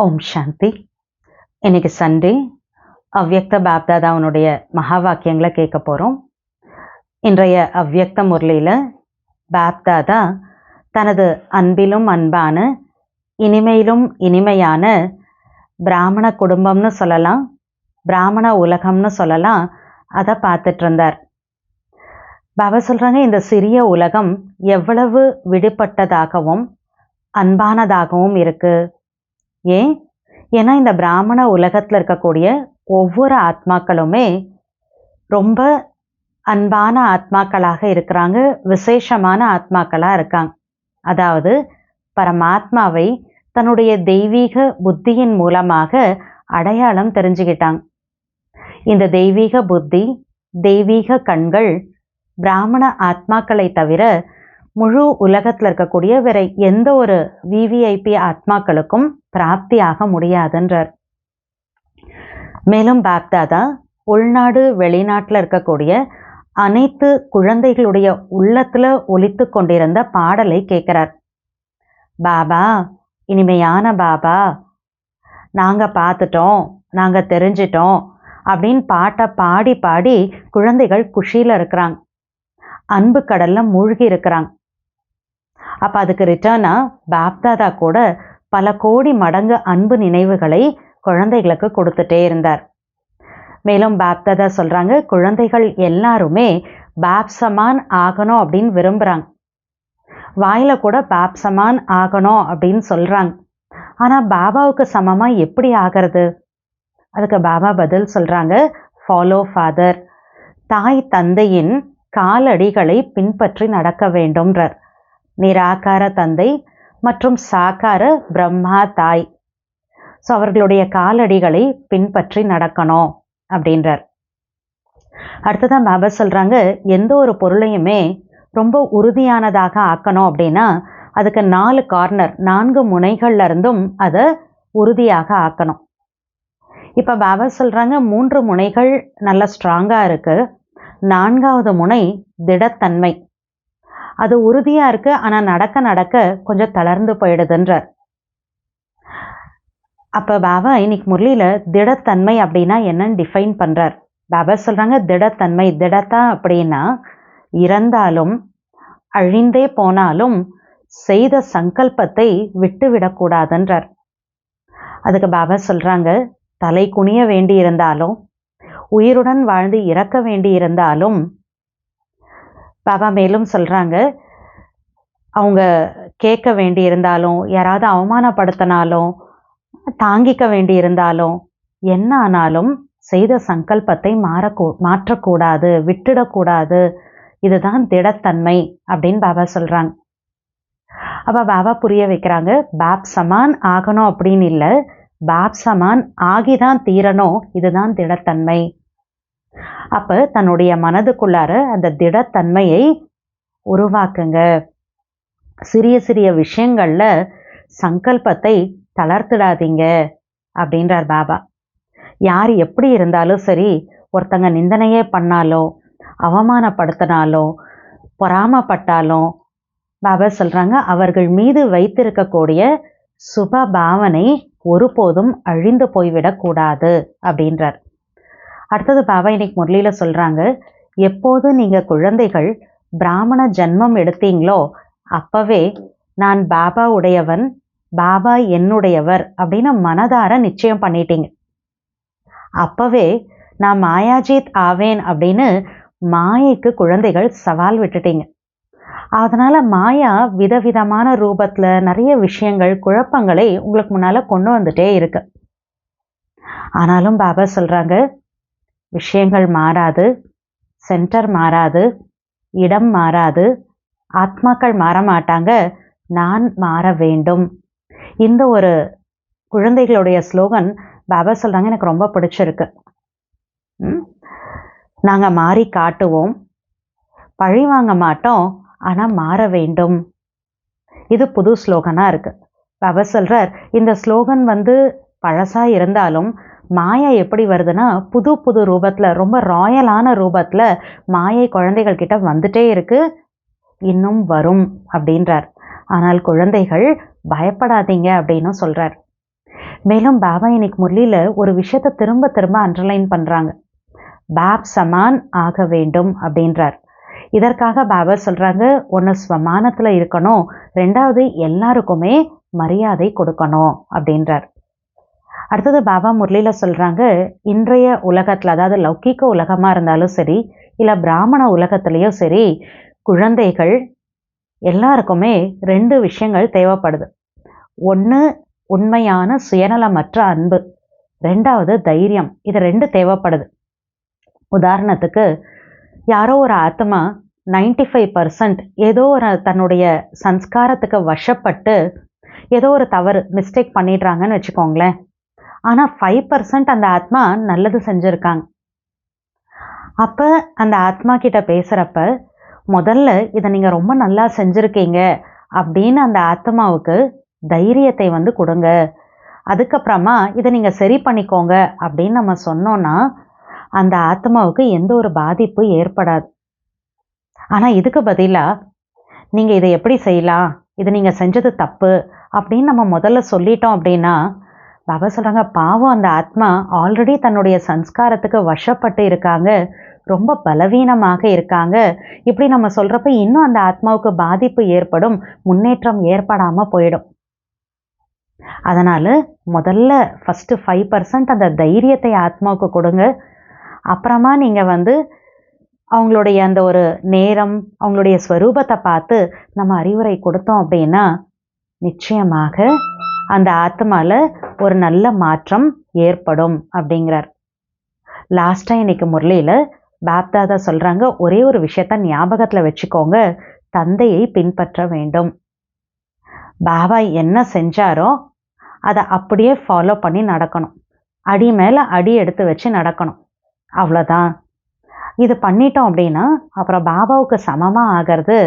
ஓம் சாந்தி. இன்னைக்கு சண்டே. அவ்யக்த பாப்தாதாவனுடைய மகா வாக்கியங்களை கேட்க போகிறோம். இன்றைய அவ்யக்த முரளியில் பாப்தாதா தனது அன்பிலும் அன்பான இனிமையிலும் இனிமையான பிராமண குடும்பம்னு சொல்லலாம், பிராமண உலகம்னு சொல்லலாம், அதை பார்த்துட்டு இருந்தார். பாபா சொல்கிறாங்க, இந்த சிறிய உலகம் எவ்வளவு விடுபட்டதாகவும் அன்பானதாகவும் இருக்குது. ஏன்னா இந்த பிராமண உலகத்தில் இருக்கக்கூடிய ஒவ்வொரு ஆத்மாக்களுமே ரொம்ப அன்பான ஆத்மாக்களாக இருக்கிறாங்க, விசேஷமான ஆத்மாக்களாக இருக்காங்க. அதாவது பரமாத்மாவை தன்னுடைய தெய்வீக புத்தியின் மூலமாக அடையாளம் தெரிஞ்சுக்கிட்டாங்க. இந்த தெய்வீக புத்தி, தெய்வீக கண்கள் பிராமண ஆத்மாக்களை தவிர முழு உலகத்தில் இருக்கக்கூடிய வேற எந்த ஒரு விவிஐபி ஆத்மாக்களுக்கும் பிராப்தியாக முடியாதுன்றார். மேலும் பாப்தாதா உள்நாடு வெளிநாட்டில் இருக்கக்கூடிய அனைத்து குழந்தைகளுடைய உள்ளத்துல ஒலித்து கொண்டிருந்த பாடலை கேட்கிறார். பாபா, இனிமையான பாபா, நாங்க பார்த்துட்டோம், நாங்க தெரிஞ்சிட்டோம் அப்படின்னு பாட்டை பாடி பாடி குழந்தைகள் குஷியில இருக்கிறாங்க, அன்பு கடல்ல மூழ்கி இருக்கிறாங்க. அப்ப அதுக்கு ரிட்டர்னா பாப்தாதா கூட பல கோடி மடங்கு அன்பு நினைவுகளை குழந்தைகளுக்கு கொடுத்துட்டே இருந்தார். மேலும் பாப்தாதா சொல்றாங்க, குழந்தைகள் எல்லாருமே பாப்சமான் ஆகணும் அப்படின்னு விரும்புறாங்க. வாயில கூட பாப்சமான் ஆகணும் அப்படின்னு சொல்றாங்க. ஆனா பாபாவுக்கு சமமா எப்படி ஆகிறது? அதுக்கு பாபா பதில் சொல்றாங்க, ஃபாலோ ஃபாதர், தாய் தந்தையின் காலடிகளை பின்பற்றி நடக்க வேண்டும்ன்றார். நிராகார தந்தை மற்றும் சாகார பிரம்மா தாய், ஸோ அவர்களுடைய காலடிகளை பின்பற்றி நடக்கணும் அப்படின்றார். அடுத்ததான் பாபா சொல்றாங்க, எந்த ஒரு பொருளையுமே ரொம்ப உறுதியானதாக ஆக்கணும் அப்படின்னா அதுக்கு 4 கார்னர், 4 முனைகள்ல இருந்தும் அதை உறுதியாக ஆக்கணும். இப்ப பாபா சொல்றாங்க, 3 முனைகள் நல்ல ஸ்ட்ராங்கா இருக்கு, 4வது முனை திடத்தன்மை, அது உறுதியா இருக்கு, ஆனா நடக்க நடக்க கொஞ்சம் தளர்ந்து போயிடுதுன்றார். அப்ப பாபா இன்னைக்கு முரளியில திடத்தன்மை அப்படின்னா என்னன்னு டிஃபைன் பண்றார். பாபா சொல்றாங்க, திடத்தன்மை, திடத்தா அப்படின்னா இறந்தாலும் அழிந்தே போனாலும் செய்த சங்கல்பத்தை விட்டு விடக்கூடாதுன்றார். அதுக்கு பாபா சொல்றாங்க, தலை குனிய வேண்டி இருந்தாலும், உயிருடன் வாழ்ந்து இறக்க வேண்டி இருந்தாலும், பாபா மேலும் சொல்றாங்க, அவங்க கேட்க வேண்டி இருந்தாலும், யாராவது அவமானப்படுத்தினாலும், தாங்கிக்க வேண்டி இருந்தாலும், என்ன ஆனாலும் செய்த சங்கல்பத்தை மாற்றக்கூடாது, விட்டுடக்கூடாது. இதுதான் திடத்தன்மை அப்படின்னு பாபா சொல்றாங்க. அப்ப பாபா புரிய வைக்கிறாங்க, பாப் சமான் ஆகணும் அப்படின்னு இல்லை, பாப் சமான் ஆகிதான் தீரணும், இதுதான் திடத்தன்மை. அப்ப தன்னுடைய மனதுக்குள்ளார அந்த திடத்தன்மையை உருவாக்குங்க. சிறிய சிறிய விஷயங்கள்ல சங்கல்பத்தை தளர்த்திடாதீங்க அப்படின்றார் பாபா. யார் எப்படி இருந்தாலும் சரி, ஒருத்தங்க நிந்தனையே பண்ணாலோ, அவமானப்படுத்தினாலோ, பொறாமப்பட்டாலும் பாபா சொல்றாங்க, அவர்கள் மீது வைத்திருக்கக்கூடிய சுப பாவனை ஒருபோதும் அழிந்து போய்விடக்கூடாது அப்படின்றார். அடுத்தது பாபா இன்னைக்கு முரளியில சொல்றாங்க, எப்போது நீங்க குழந்தைகள் பிராமண ஜன்மம் எடுத்தீங்களோ அப்பவே நான் பாபா உடையவன், பாபா என்னுடையவர் அப்படின்னு மனதார நிச்சயம் பண்ணிட்டீங்க. அப்பவே நான் மாயாஜித் ஆவேன் அப்படின்னு மாயைக்கு குழந்தைகள் சவால் விட்டுட்டீங்க. அதனால மாயா விதவிதமான ரூபத்துல நிறைய விஷயங்கள், குழப்பங்களை உங்களுக்கு முன்னால கொண்டு வந்துட்டே இருக்கு. ஆனாலும் பாபா சொல்றாங்க, விஷயங்கள் மாறாது, சென்டர் மாறாது, இடம் மாறாது, ஆத்மாக்கள் மாற மாட்டாங்க, நான் மாற வேண்டும். இந்த ஒரு குழந்தைகளுடைய ஸ்லோகன் பாபா சொல்றாங்க, எனக்கு ரொம்ப பிடிச்சிருக்கு. நாங்க மாறி காட்டுவோம், பழி வாங்க மாட்டோம், ஆனா மாற வேண்டும். இது புது ஸ்லோகனா இருக்கு. பாபா சொல்றார், இந்த ஸ்லோகன் பழசா இருந்தாலும் மாயா எப்படி வருதுன்னா புது புது ரூபத்துல, ரொம்ப ராயலான ரூபத்துல மாயை குழந்தைகள் கிட்ட வந்துட்டே இருக்கு, இன்னும் வரும் அப்படின்றார். ஆனால் குழந்தைகள் பயப்படாதீங்க அப்படின்னு சொல்றார். மேலும் பாபா இன்னைக்கு முரளியில் ஒரு விஷயத்தை திரும்ப திரும்ப அண்டர்லைன் பண்ணுறாங்க. பாப் சமான் ஆக வேண்டும் அப்படின்றார். இதற்காக பாபா சொல்கிறாங்க, ஒன்று ஸ்வமானத்தில் இருக்கணும், ரெண்டாவது எல்லாருக்குமே மரியாதை கொடுக்கணும் அப்படின்றார். அடுத்தது பாபா முரளியில் சொல்கிறாங்க, இன்றைய உலகத்தில், அதாவது லௌகிக உலகமாக இருந்தாலும் சரி, இல்லை பிராமண உலகத்துலேயும் சரி, குழந்தைகள் எல்லாருக்குமே 2 விஷயங்கள் தேவைப்படுது. ஒன்று உண்மையான சுயநலமற்ற அன்பு, ரெண்டாவது தைரியம். இது 2 தேவைப்படுது. உதாரணத்துக்கு, யாரோ ஒரு ஆத்மா 95% ஏதோ ஒரு தன்னுடைய சன்ஸ்காரத்துக்கு வசப்பட்டு ஏதோ ஒரு தவறு மிஸ்டேக் பண்ணிடுறாங்கன்னு வச்சுக்கோங்களேன். ஆனால் 5% அந்த ஆத்மா நல்லது செஞ்சுருக்காங்க. அப்போ அந்த ஆத்மா கிட்ட பேசுகிறப்ப முதல்ல இதை நீங்கள் ரொம்ப நல்லா செஞ்சுருக்கீங்க அப்படின்னு அந்த ஆத்மாவுக்கு தைரியத்தை கொடுங்க. அதுக்கப்புறமா இதை நீங்கள் சரி பண்ணிக்கோங்க அப்படின்னு நம்ம சொன்னோன்னா அந்த ஆத்மாவுக்கு எந்த ஒரு பாதிப்பு ஏற்படாது. ஆனால் இதுக்கு பதிலாக நீங்கள் இதை எப்படி செய்யலாம், இது நீங்கள் செஞ்சது தப்பு அப்படின்னு நம்ம முதல்ல சொல்லிட்டோம் அப்படின்னா, பாபா சொல்கிறாங்க, பாவம் அந்த ஆத்மா ஆல்ரெடி தன்னுடைய சன்ஸ்காரத்துக்கு வசப்பட்டு இருக்காங்க, ரொம்ப பலவீனமாக இருக்காங்க. இப்படி நம்ம சொல்கிறப்ப இன்னும் அந்த ஆத்மாவுக்கு பாதிப்பு ஏற்படும், முன்னேற்றம் ஏற்படாமல் போயிடும். அதனால் முதல்ல ஃபஸ்ட்டு 5% அந்த தைரியத்தை ஆத்மாவுக்கு கொடுங்க. அப்புறமா நீங்கள் அவங்களுடைய அந்த ஒரு நேரம், அவங்களுடைய ஸ்வரூபத்தை பார்த்து நம்ம அறிவுரை கொடுத்தோம் அப்படின்னா நிச்சயமாக அந்த ஆத்மாவில் ஒரு நல்ல மாற்றம் ஏற்படும் அப்படிங்கிறார். லாஸ்ட்டாக இன்னைக்கு முரளியில் பாப்தாதா சொல்கிறாங்க, ஒரே ஒரு விஷயத்த ஞாபகத்தில் வச்சுக்கோங்க, தந்தையை பின்பற்ற வேண்டும். பாபா என்ன செஞ்சாரோ அதை அப்படியே ஃபாலோ பண்ணி நடக்கணும், அடி மேலே அடி எடுத்து வச்சு நடக்கணும், அவ்வளோதான். இது பண்ணிட்டோம் அப்படின்னா அப்புறம் பாபாவுக்கு சமமாக ஆகிறது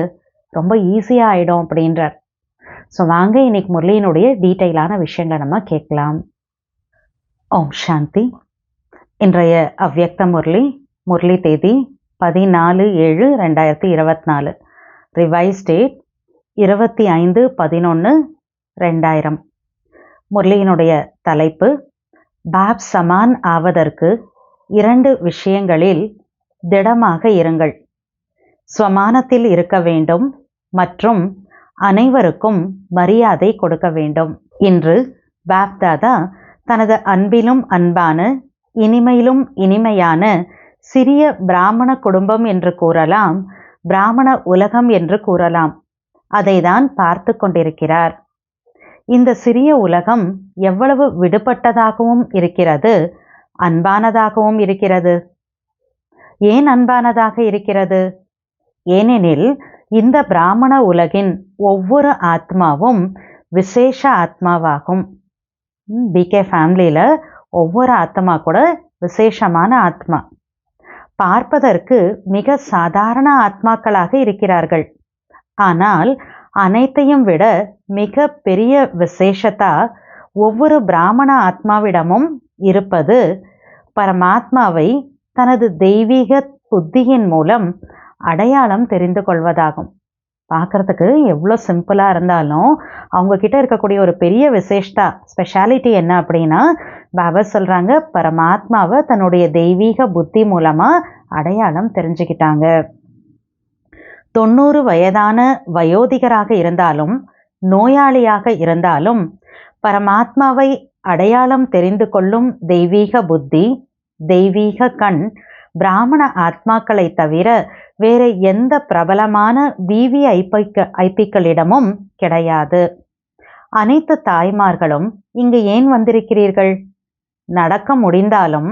ரொம்ப ஈஸியாக ஆகிடும் அப்படின்றார். ஸோ வாங்க இன்னைக்கு முரளியினுடைய டீட்டெயிலான விஷயங்களை நம்ம கேட்கலாம். ஓம் சாந்தி. இன்றைய அவ்யக்த முரளி தேதி 14/7/2024, ரிவைஸ் டேட் 25/11/2000. முரளியினுடைய தலைப்பு, பாப் சமான் ஆவதற்கு 2 விஷயங்களில் திடமாக இருங்கள். ஸ்வமானத்தில் இருக்க வேண்டும் மற்றும் அனைவருக்கும் மரியாதை கொடுக்க வேண்டும். இன்று பாப்தாதா தனது அன்பிலும் அன்பான, இனிமையிலும் இனிமையான சிறிய பிராமண குடும்பம் என்று கூறலாம், பிராமண உலகம் என்று கூறலாம், அதை தான் பார்த்து கொண்டிருக்கிறார். இந்த சிறிய உலகம் எவ்வளவு விடுபட்டதாகவும் இருக்கிறது, அன்பானதாகவும் இருக்கிறது. ஏன் அன்பானதாக இருக்கிறது? ஏனெனில் இந்த பிராமண உலகின் ஒவ்வொரு ஆத்மாவும் விசேஷ ஆத்மாவாகும். பிகே ஃபேமிலியில் ஒவ்வொரு ஆத்மா கூட விசேஷமான ஆத்மா. பார்ப்பதற்கு மிக சாதாரண ஆத்மாக்களாக இருக்கிறார்கள். ஆனால் அனைத்தையும் விட மிக பெரிய விசேஷத்தா ஒவ்வொரு பிராமண ஆத்மாவிடமும் இருப்பது பரமாத்மாவை தனது தெய்வீக புத்தியின் மூலம் அடையாளம் தெரிந்து கொள்வதாகும். பார்க்குறதுக்கு எவ்வளோ சிம்பிளாக இருந்தாலும் அவங்கக்கிட்ட இருக்கக்கூடிய ஒரு பெரிய விசேஷத்தா, ஸ்பெஷாலிட்டி என்ன அப்படின்னா, பாபா சொல்கிறாங்க, பரமாத்மாவை தன்னுடைய தெய்வீக புத்தி மூலமாக அடையாளம் தெரிஞ்சுக்கிட்டாங்க. 90 வயதான வயோதிகராக இருந்தாலும், நோயாளியாக இருந்தாலும், பரமாத்மாவை அடையாளம் தெரிந்து கொள்ளும் தெய்வீக புத்தி, தெய்வீக கண் பிராமண ஆத்மாக்களை தவிர வேறு எந்த பிரபலமான விவிஐபிக்களிடமும் கிடையாது. அனைத்து தாய்மார்களும் இங்கு ஏன் வந்திருக்கிறீர்கள்? நடக்க முடிந்தாலும்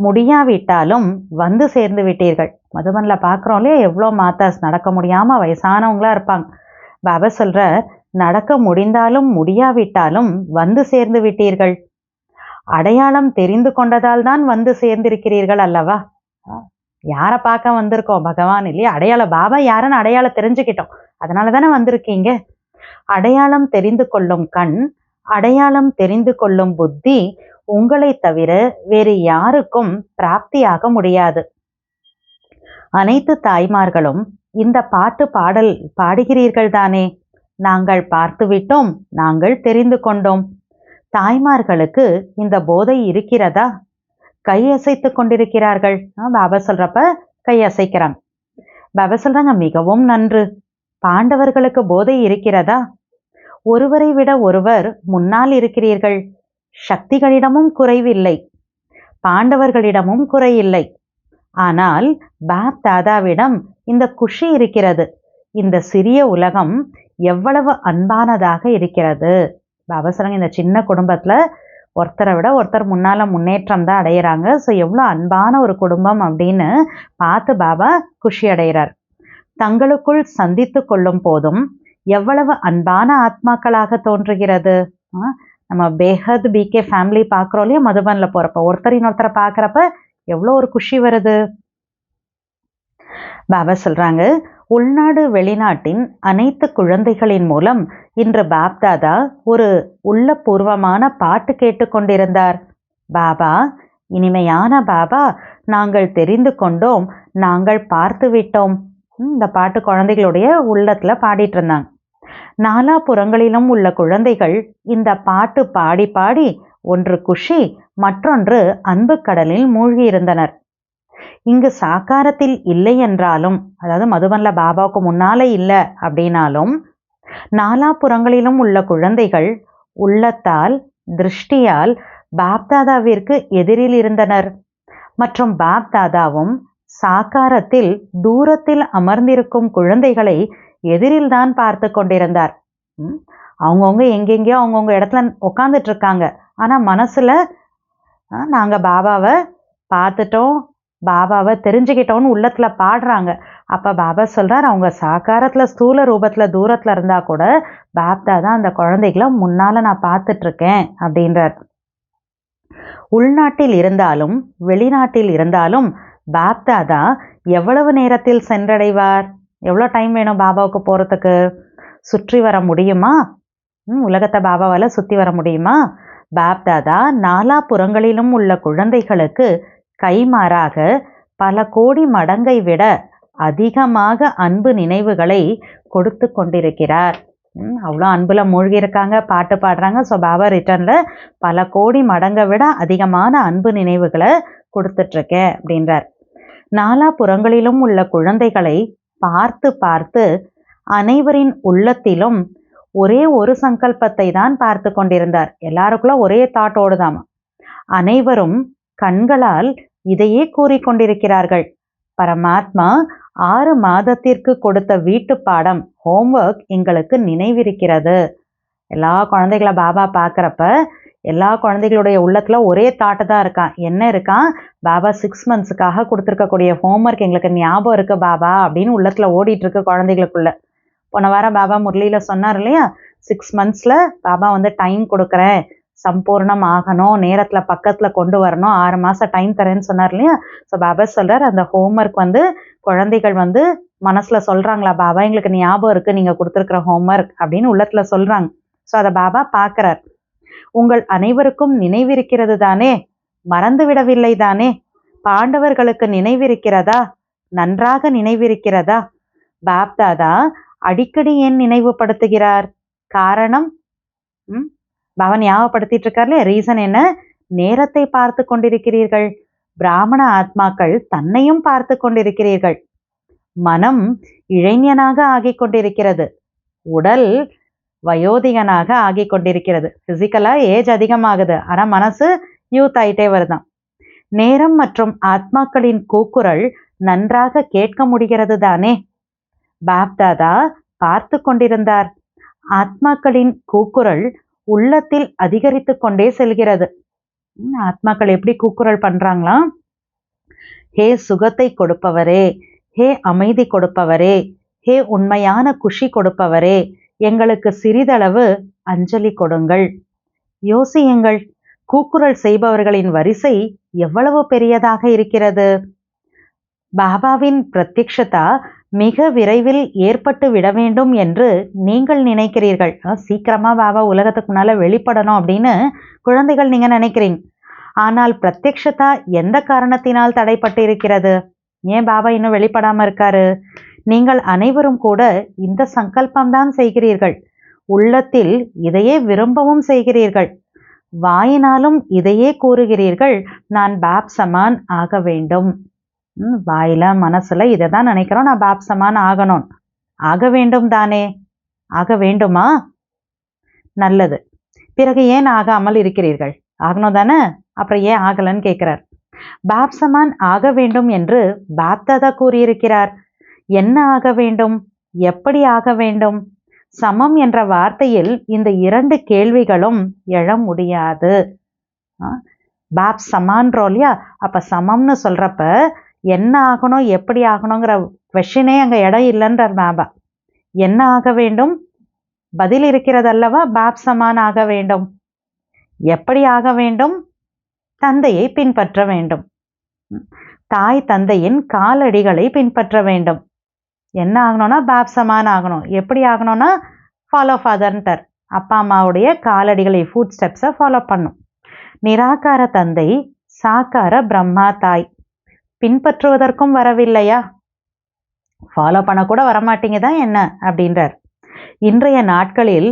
முடியாவிட்டாலும் வந்து சேர்ந்து விட்டீர்கள். மதுபனில் பார்க்குறோம் இல்லையா, எவ்வளோ மாதாஸ் நடக்க முடியாமல் வயசானவங்களாக இருப்பாங்க. பாபா சொல்கிற, நடக்க முடிந்தாலும் முடியாவிட்டாலும் வந்து சேர்ந்து விட்டீர்கள். அடையாளம் தெரிந்து கொண்டதால் தான் வந்து சேர்ந்திருக்கிறீர்கள் அல்லவா? யாரை பார்க்க வந்திருக்கோம்? பகவான் இல்லையா? அடையாளம், பாபா யாருன்னு அடையாளம் தெரிஞ்சுக்கிட்டோம், அதனால தானே வந்திருக்கீங்க. அடையாளம் தெரிந்து கொள்ளும் கண், அடையாளம் தெரிந்து கொள்ளும் புத்தி உங்களை தவிர வேறு யாருக்கும் பிராப்தியாக முடியாது. அனைத்து தாய்மார்களும் இந்த பாடல் பாடுகிறீர்கள் தானே? நாங்கள் பார்த்துவிட்டோம், நாங்கள் தெரிந்து கொண்டோம். தாய்மார்களுக்கு இந்த போதை இருக்கிறதா? கை அசைத்து கொண்டிருக்கிறார்கள். பாபா சொல்றப்ப கை அசைக்கிறாங்க. பாபா சொல்றாங்க, மிகவும் நன்று. பாண்டவர்களுக்கு போதை இருக்கிறதா? ஒருவரை விட ஒருவர் முன்னால் இருக்கிறீர்கள். சக்திகளிடமும் குறைவில்லை, பாண்டவர்களிடமும் குறையில்லை. ஆனால் பாப் தாதாவிடம் இந்த குஷி இருக்கிறது. இந்த சிறிய உலகம் எவ்வளவு அன்பானதாக இருக்கிறது. பாபா சொல்றாங்க, இந்த சின்ன குடும்பத்துல ஒருத்தரை விட ஒருத்தர் முன்னால முன்னேற்றம் தான் அடையிறாங்க. ஸோ எவ்வளோ அன்பான ஒரு குடும்பம் அப்படின்னு பார்த்து பாபா குஷி அடைகிறார். தங்களுக்குள் சந்தித்து கொள்ளும் போதும் எவ்வளவு அன்பான ஆத்மாக்களாக தோன்றுகிறது. நம்ம பேஹத் பிகே ஃபேமிலி பார்க்குறோம் இல்லையா, மதுபனில் போகிறப்ப ஒருத்தரை பார்க்குறப்ப எவ்வளோ ஒரு குஷி வருது. பாபா சொல்றாங்க, உள்நாடு வெளிநாட்டின் அனைத்து குழந்தைகளின் மூலம் இன்று பாப்தாதா ஒரு உள்ளபூர்வமான பாட்டு கேட்டுக்கொண்டிருந்தார். பாபா, இனிமையான பாபா, நாங்கள் தெரிந்து கொண்டோம், நாங்கள் பார்த்து விட்டோம். இந்த பாட்டு குழந்தைகளுடைய உள்ளத்துல பாடிட்டு இருந்தாங்க. நாலாபுறங்களிலும் உள்ள குழந்தைகள் இந்த பாட்டு பாடி பாடி ஒன்று குஷி, மற்றொன்று அன்பு கடலில் மூழ்கி இருந்தனர். இங்கு சாக்காரத்தில் இல்லை என்றாலும், அதாவது மதுபன்ல பாபாவுக்கு முன்னாலே இல்லை அப்படின்னாலும், நாலாபுறங்களிலும் உள்ள குழந்தைகள் உள்ளத்தால் திருஷ்டியால் பாப்தாதாவிற்கு எதிரில் இருந்தனர். மற்றும் பாப்தாதாவும் சாக்காரத்தில் தூரத்தில் அமர்ந்திருக்கும் குழந்தைகளை எதிரில் தான் பார்த்து கொண்டிருந்தார். அவங்கவுங்க எங்கெங்கயோ அவங்கவுங்க இடத்துல உட்காந்துட்டு இருக்காங்க. ஆனா மனசுல நாங்க பாபாவை பார்த்துட்டோம், பாபாவை தெரிஞ்சுக்கிட்டோம்னு உள்ளத்துல பாடுறாங்க. அப்ப பாபா சொல்றார், அவங்க சாக்காரத்துல ஸ்தூல ரூபத்துல தூரத்துல இருந்தா கூட பாப்தாதா அந்த குழந்தைகளை முன்னால நான் பார்த்துட்டு இருக்கேன் அப்படின்றார். உள்நாட்டில் இருந்தாலும் வெளிநாட்டில் இருந்தாலும் பாப்தாதா எவ்வளவு நேரத்தில் சென்றடைவார்? எவ்வளோ டைம் வேணும் பாபாவுக்கு போறதுக்கு? சுற்றி வர முடியுமா? உலகத்தை பாபாவால சுத்தி வர முடியுமா? பாப்தாதா நாலாபுறங்களிலும் உள்ள குழந்தைகளுக்கு கைமாறாக பல கோடி மடங்கை விட அதிகமாக அன்பு நினைவுகளை கொடுத்து கொண்டிருக்கிறார். அவ்வளோ அன்புல மூழ்கி இருக்காங்க, பாட்டு பாடுறாங்க. ஸோ பாபா ரிட்டர்ன்ல பல கோடி மடங்கை விட அதிகமான அன்பு நினைவுகளை கொடுத்துட்ருக்கேன் அப்படின்றார். நாலாபுறங்களிலும் உள்ள குழந்தைகளை பார்த்து பார்த்து அனைவரின் உள்ளத்திலும் ஒரே ஒரு சங்கல்பத்தை தான் பார்த்து கொண்டிருந்தார். எல்லாருக்குள்ள ஒரே தாட் ஓடுதாமா. அனைவரும் கண்களால் இதையே கூறிக்கொண்டிருக்கிறார்கள், பரமாத்மா 6 மாதத்திற்கு கொடுத்த வீட்டு பாடம் ஹோம்ஒர்க் எங்களுக்கு நினைவிருக்கிறது. எல்லா குழந்தைகளை பாபா பார்க்குறப்ப எல்லா குழந்தைகளுடைய உள்ளத்துல ஒரே தாட்டு தான் இருக்கான். என்ன இருக்கான்? பாபா 6 மந்த்ஸுக்காக கொடுத்துருக்கக்கூடிய ஹோம்ஒர்க் எங்களுக்கு ஞாபகம் இருக்கு பாபா அப்படின்னு உள்ளத்துல ஓடிட்டு இருக்கு குழந்தைகளுக்குள்ள. போன வாரம் பாபா முரளியில சொன்னார் இல்லையா, 6 மந்த்ஸ்ல பாபா டைம் கொடுக்குறேன், சம்பூர்ணம் ஆகணும், நேரத்துல பக்கத்துல கொண்டு வரணும், 6 மாசம் டைம் தரேன்னு சொன்னார் இல்லையா. ஸோ பாபா சொல்றார், அந்த ஹோம்ஒர்க் குழந்தைகள் மனசுல சொல்றாங்களா, பாபா எங்களுக்கு ஞாபகம் இருக்கு நீங்க கொடுத்துருக்கிற ஹோம்ஒர்க் அப்படின்னு உள்ளத்துல சொல்றாங்க. ஸோ அதை பாபா பார்க்கிறார். உங்கள் அனைவருக்கும் நினைவிருக்கிறது தானே? மறந்து விடவில்லை தானே? பாண்டவர்களுக்கு நினைவிருக்கிறதா? நன்றாக நினைவிருக்கிறதா? பாப்தாதா அடிக்கடி ஏன் நினைவுபடுத்துகிறார்? காரணம் பாபா ஞாபகப்படுத்திட்டு இருக்கார்ல, ரீசன் என்ன? நேரத்தை பார்த்து கொண்டிருக்கிறீர்கள். பிராமண ஆத்மாக்கள் தன்னையும் பார்த்து கொண்டிருக்கிறீர்கள். மனம் இளைஞனாக ஆகிக் கொண்டிருக்கிறது, உடல் வயோதிகனாக ஆகி கொண்டிருக்கிறது. பிசிக்கலா ஏஜ் அதிகமாகுது, ஆனா மனசு யூத் ஆயிட்டே வருதான். நேரம் மற்றும் ஆத்மாக்களின் கூக்குரல் நன்றாக கேட்க முடிகிறது தானே? பாப்தாதா பார்த்து கொண்டிருந்தார். ஆத்மாக்களின் கூக்குரல் உள்ளத்தில் அதிகரித்து கொண்டே செல்கிறது. ஆத்மாக்கள் எப்படி கூக்குரல் பண்றாங்களாம்? ஹே சுகத்தை கொடுப்பவரே, ஹே அமைதி கொடுப்பவரே, ஹே உண்மையான குஷி கொடுப்பவரே, எங்களுக்கு சிறிதளவு அஞ்சலி கொடுங்கள். யோசியுங்கள், கூக்குரல் செய்பவர்களின் வரிசை எவ்வளவு பெரியதாக இருக்கிறது. பாபாவின் பிரத்யக்ஷதா மிக விரைவில் ஏற்பட்டு விட வேண்டும் என்று நீங்கள் நினைக்கிறீர்கள். சீக்கிரமா பாபா உலகத்துக்கு முன்னால வெளிப்படணும் அப்படின்னு குழந்தைகள் நீங்க நினைக்கிறீங்க. ஆனால் பிரத்யக்ஷதா எந்த காரணத்தினால் தடைப்பட்டு இருக்கிறது? ஏன் பாபா இன்னும் வெளிப்படாம இருக்காரு? நீங்கள் அனைவரும் கூட இந்த சங்கல்பம்தான் செய்கிறீர்கள், உள்ளத்தில் இதையே விரும்பவும் செய்கிறீர்கள். வாயினாலும் இதையே கூறுகிறீர்கள், நான் பாப் சமான் ஆக வேண்டும். வாயில மனசுல இதை தான் நினைக்கிறோம், நான் பாப் சமான் ஆகணும். ஆக வேண்டும் தானே? ஆக வேண்டுமா? நல்லது. பிறகு ஏன் ஆகாமல் இருக்கிறீர்கள்? ஆகணும் தானே, அப்புறம் ஏன் ஆகலன்னு கேட்கிறார். பாப் சமான் ஆக வேண்டும் என்று பாப் தாதா கூறியிருக்கிறார். என்ன ஆக வேண்டும்? எப்படி ஆக வேண்டும்? சமம் என்ற வார்த்தையில் இந்த 2 கேள்விகளும் எழ முடியாது. பாப் சமான்றோம் இல்லையா, அப்ப சமம்னு சொல்றப்ப என்ன ஆகணும் எப்படி ஆகணுங்கிற கொஸ்டினே அங்க இடம் இல்லைன்றார் பாபா. என்ன ஆக வேண்டும்? பதில் இருக்கிறது அல்லவா, பாப் சமான் ஆக வேண்டும். எப்படி ஆக வேண்டும்? தந்தையை பின்பற்ற வேண்டும். தாய் தந்தையின் காலடிகளை பின்பற்ற வேண்டும். என்ன ஆகணும்னா பாப் சமான் ஆகணும். எப்படி ஆகணும்னா ஃபாலோ ஃபாதர்ன்ட்டார். அப்பா அம்மாவுடைய காலடிகளை, ஃபுட் ஸ்டெப்ஸை ஃபாலோ பண்ணும். நிராகார தந்தை, சாக்கார பிரம்மா தாய். பின்பற்றுவதற்கும் வரவில்லையா? ஃபாலோ பண்ண கூட வரமாட்டீங்கதான் என்ன அப்படின்றார். இன்றைய நாட்களில்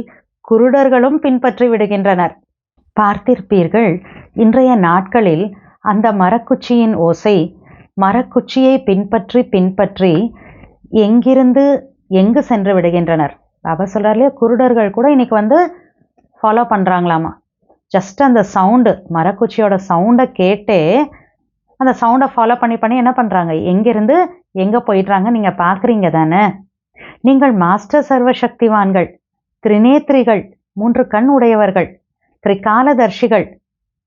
குருடர்களும் பின்பற்றி விடுகின்றனர். பார்த்திருப்பீர்கள், இன்றைய நாட்களில் அந்த மரக்குச்சியின் ஓசை, மரக்குச்சியை பின்பற்றி பின்பற்றி எங்கிருந்து எங்கு சென்று விடுகின்றனர். பாபா சொல்றார் இல்லையா, குருடர்கள் கூட இன்னைக்கு ஃபாலோ பண்றாங்களாமா. ஜஸ்ட் அந்த சவுண்டு, மரக்குச்சியோட சவுண்டை கேட்டே அந்த சவுண்டை ஃபாலோ பண்ணி பண்ணி என்ன பண்றாங்க, எங்கிருந்து எங்க போயிடுறாங்க. நீங்க பாக்குறீங்க தானே. நீங்கள் மாஸ்டர் சர்வசக்திவான்கள், திரிநேத்ரிகள், 3 கண் உடையவர்கள், திரிகாலதர்ஷிகள்.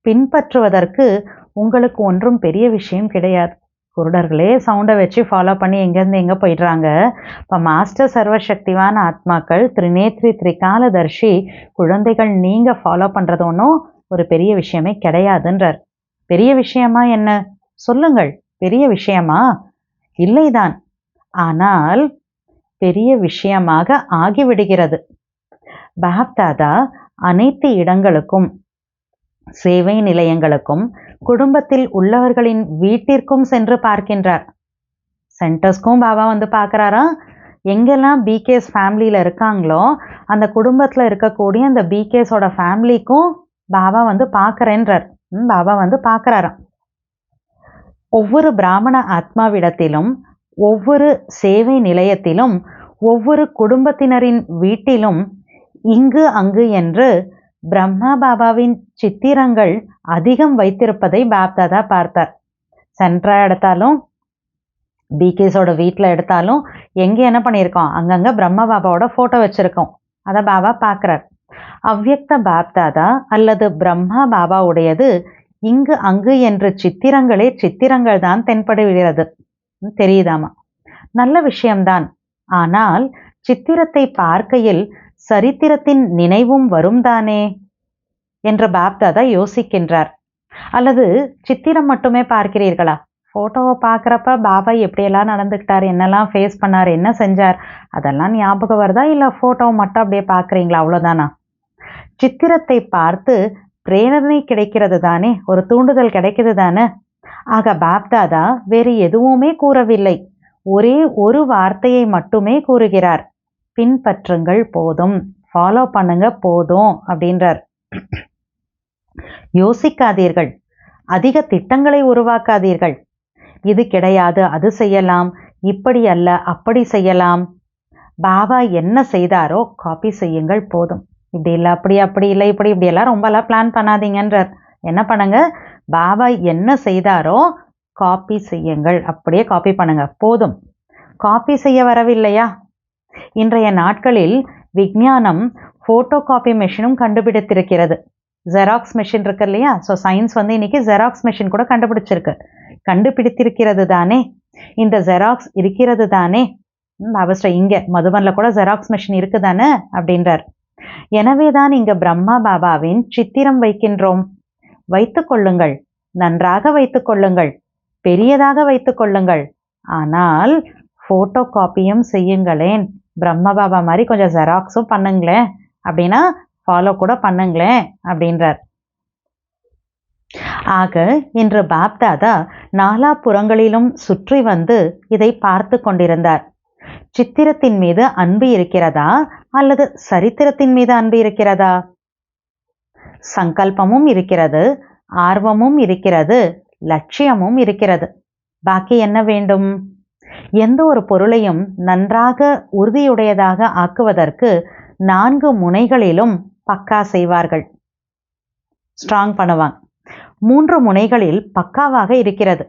பின்பற்றுவதற்கு உங்களுக்கு ஒன்றும் பெரிய விஷயம் கிடையாது. குருடர்களே சவுண்டை வச்சு ஃபாலோ பண்ணி எங்கேருந்து எங்கே போயிடுறாங்க. இப்போ மாஸ்டர் சர்வசக்திவான ஆத்மாக்கள், திரிநேத்ரி, திரிகாலதர்ஷி குழந்தைகள், நீங்கள் ஃபாலோ பண்ணுறது ஒன்றும் ஒரு பெரிய விஷயமே கிடையாதுன்றார். பெரிய விஷயமா என்ன சொல்லுங்கள்? பெரிய விஷயமா? இல்லைதான், ஆனால் பெரிய விஷயமாக ஆகிவிடுகிறது. பாப் தாதா அனைத்து இடங்களுக்கும், சேவை நிலையங்களுக்கும், குடும்பத்தில் உள்ளவர்களின் வீட்டிற்கும் சென்று பார்க்கின்றார். சென்டர்ஸ்க்கும் பாபா பார்க்குறாரா. எங்கெல்லாம் பிகேஸ் ஃபேமிலியில் இருக்காங்களோ அந்த குடும்பத்தில் இருக்கக்கூடிய அந்த பிகேஸோட ஃபேமிலிக்கும் பாபா பார்க்குறேன்றார். பாபா பார்க்குறாராம். ஒவ்வொரு பிராமண ஆத்மாவிடத்திலும், ஒவ்வொரு சேவை நிலையத்திலும், ஒவ்வொரு குடும்பத்தினரின் வீட்டிலும் இங்கு அங்கு என்று பிரம்மா பாபாவின் சித்திரங்கள் அதிகம் வைத்திருப்பதை பாப்தாதா பார்த்தார். சென்ட்ரா எடுத்தாலும், பிகேஸோட வீட்டில் எடுத்தாலும் எங்கே என்ன பண்ணியிருக்கோம், அங்கங்கே பிரம்மா பாபாவோட ஃபோட்டோ வச்சுருக்கோம். அதை பாபா பார்க்குறார். அவ்யக்த பாப்தாதா அல்லது பிரம்மா பாபாவுடையது இங்கு அங்கு என்று சித்திரங்களே சித்திரங்கள் தான் தென்படுகிறது. தெரியுதாமா? நல்ல விஷயம்தான். ஆனால் சித்திரத்தை பார்க்கையில் சரித்திரத்தின் நினைவும் வரும் தானே என்று பாப்தாதா யோசிக்கின்றார். அல்லது சித்திரம் மட்டுமே பார்க்கிறீர்களா? ஃபோட்டோவை பார்க்குறப்ப பாபா எப்படியெல்லாம் நடந்துக்கிட்டார், என்னெல்லாம் ஃபேஸ் பண்ணார், என்ன செஞ்சார், அதெல்லாம் ஞாபகம் வருதா? இல்லை ஃபோட்டோவை மட்டும் அப்படியே பார்க்குறீங்களா, அவ்வளோதானா? சித்திரத்தை பார்த்து பிரேரணை கிடைக்கிறது தானே, ஒரு தூண்டுதல் கிடைக்கிறது தானே. ஆக பாப்தாதா வேறு எதுவுமே கூறவில்லை, ஒரே ஒரு வார்த்தையை மட்டுமே கூறுகிறார். பின்பற்றுங்கள் போதும், ஃபாலோ பண்ணுங்க போதும் அப்படின்றார். யோசிக்காதீர்கள், அதிக திட்டங்களை உருவாக்காதீர்கள். இது கிடையாது, அது செய்யலாம், இப்படி அல்ல அப்படி செய்யலாம். பாபா என்ன செய்தாரோ காப்பி செய்யுங்கள் போதும். இப்படி இல்லை அப்படி அப்படி இல்லை இப்படி இப்படியெல்லாம் ரொம்பலாம் பிளான் பண்ணாதீங்கன்றார். என்ன பண்ணுங்க, பாபா என்ன செய்தாரோ காப்பி செய்யுங்கள், அப்படியே காப்பி பண்ணுங்க போதும். காப்பி செய்ய வரவில்லையா? இன்றைய நாட்களில் விஞ்ஞானம் ஃபோட்டோ காப்பி மெஷினும் கண்டுபிடித்திருக்கிறது. ஜெராக்ஸ் மெஷின் இருக்கு இல்லையா? ஸோ சயின்ஸ் இன்னைக்கு ஜெராக்ஸ் மெஷின் கூட கண்டுபிடித்திருக்கிறது தானே. இந்த ஜெராக்ஸ் இருக்கிறது தானே. அவசரம் இங்கே மதுபனில் கூட ஜெராக்ஸ் மெஷின் இருக்குதானே அப்படின்றார். எனவே தான் இங்கே பிரம்மா பாபாவின் சித்திரம் வைக்கின்றோம். வைத்து கொள்ளுங்கள், நன்றாக வைத்து கொள்ளுங்கள், பெரியதாக வைத்து கொள்ளுங்கள். ஆனால் ஃபோட்டோ காப்பியும் செய்யுங்களேன். பிரம்மா பாபா மாதிரி கொஞ்சம் ஜெராக்ஸும் பண்ணுங்களேன், அப்படின்னா ஃபாலோ கூட பண்ணுங்களேன் அப்படின்றார். ஆக இன்று பாப்தாதா நாலாபுறங்களிலும் சுற்றி இதை பார்த்து கொண்டிருந்தார். சித்திரத்தின் மீது அன்பு இருக்கிறதா அல்லது சரித்திரத்தின் மீது அன்பு இருக்கிறதா? சங்கல்பமும் இருக்கிறது, ஆர்வமும் இருக்கிறது, லட்சியமும் இருக்கிறது. பாக்கி என்ன வேண்டும்? எந்த ஒரு பொருளையும் நன்றாக உறுதியுடையதாக ஆக்குவதற்கு 4 முனைகளிலும் பக்கா செய்வார்கள், ஸ்ட்ராங் பண்ணுவாங்க. 3 முனைகளில் பக்காவாக இருக்கிறது.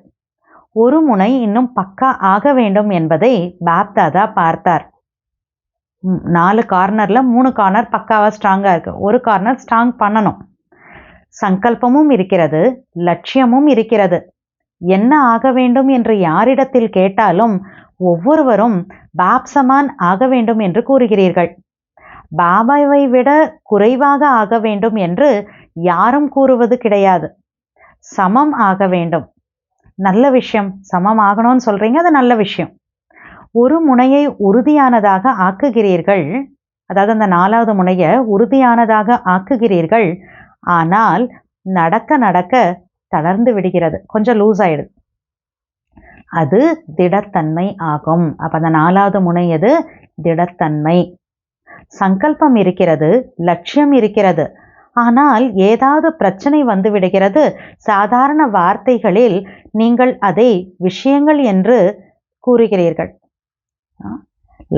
ஒரு முனை இன்னும் பக்கா ஆக வேண்டும் என்பதை பாப்தாதா பார்த்தார். 4 கார்னர்ல 3 கார்னர் பக்காவா ஸ்ட்ராங்கா இருக்கு, ஒரு கார்னர் ஸ்ட்ராங் பண்ணணும். சங்கல்பமும் இருக்கிறது, லட்சியமும் இருக்கிறது. என்ன ஆக வேண்டும் என்று யாரிடத்தில் கேட்டாலும் ஒவ்வொருவரும் பாப்சமான் ஆக வேண்டும் என்று கூறுகிறீர்கள். பாபாவை விட குறைவாக ஆக வேண்டும் என்று யாரும் கூறுவது கிடையாது. சமம் ஆக வேண்டும். நல்ல விஷயம், சமம் ஆகணும்னு சொல்றீங்க, அது நல்ல விஷயம். ஒரு முனையை உறுதியானதாக ஆக்குகிறீர்கள், அதாவது அந்த 4வது முனையை உறுதியானதாக ஆக்குகிறீர்கள். ஆனால் நடக்க நடக்க தளர்ந்து விடுகிறது, கொஞ்சம் லூஸ் ஆயிடுது. அது திடத்தன்மை ஆகும். அப்ப அந்த 4வது முனை எது? திடத்தன்மை. சங்கல்பம் இருக்கிறது, லட்சியம் இருக்கிறது. ஆனால் ஏதாவது பிரச்சனை வந்து விடுகிறது. சாதாரண வார்த்தைகளில் நீங்கள் அதை விஷயங்கள் என்று கூறுகிறீர்கள்.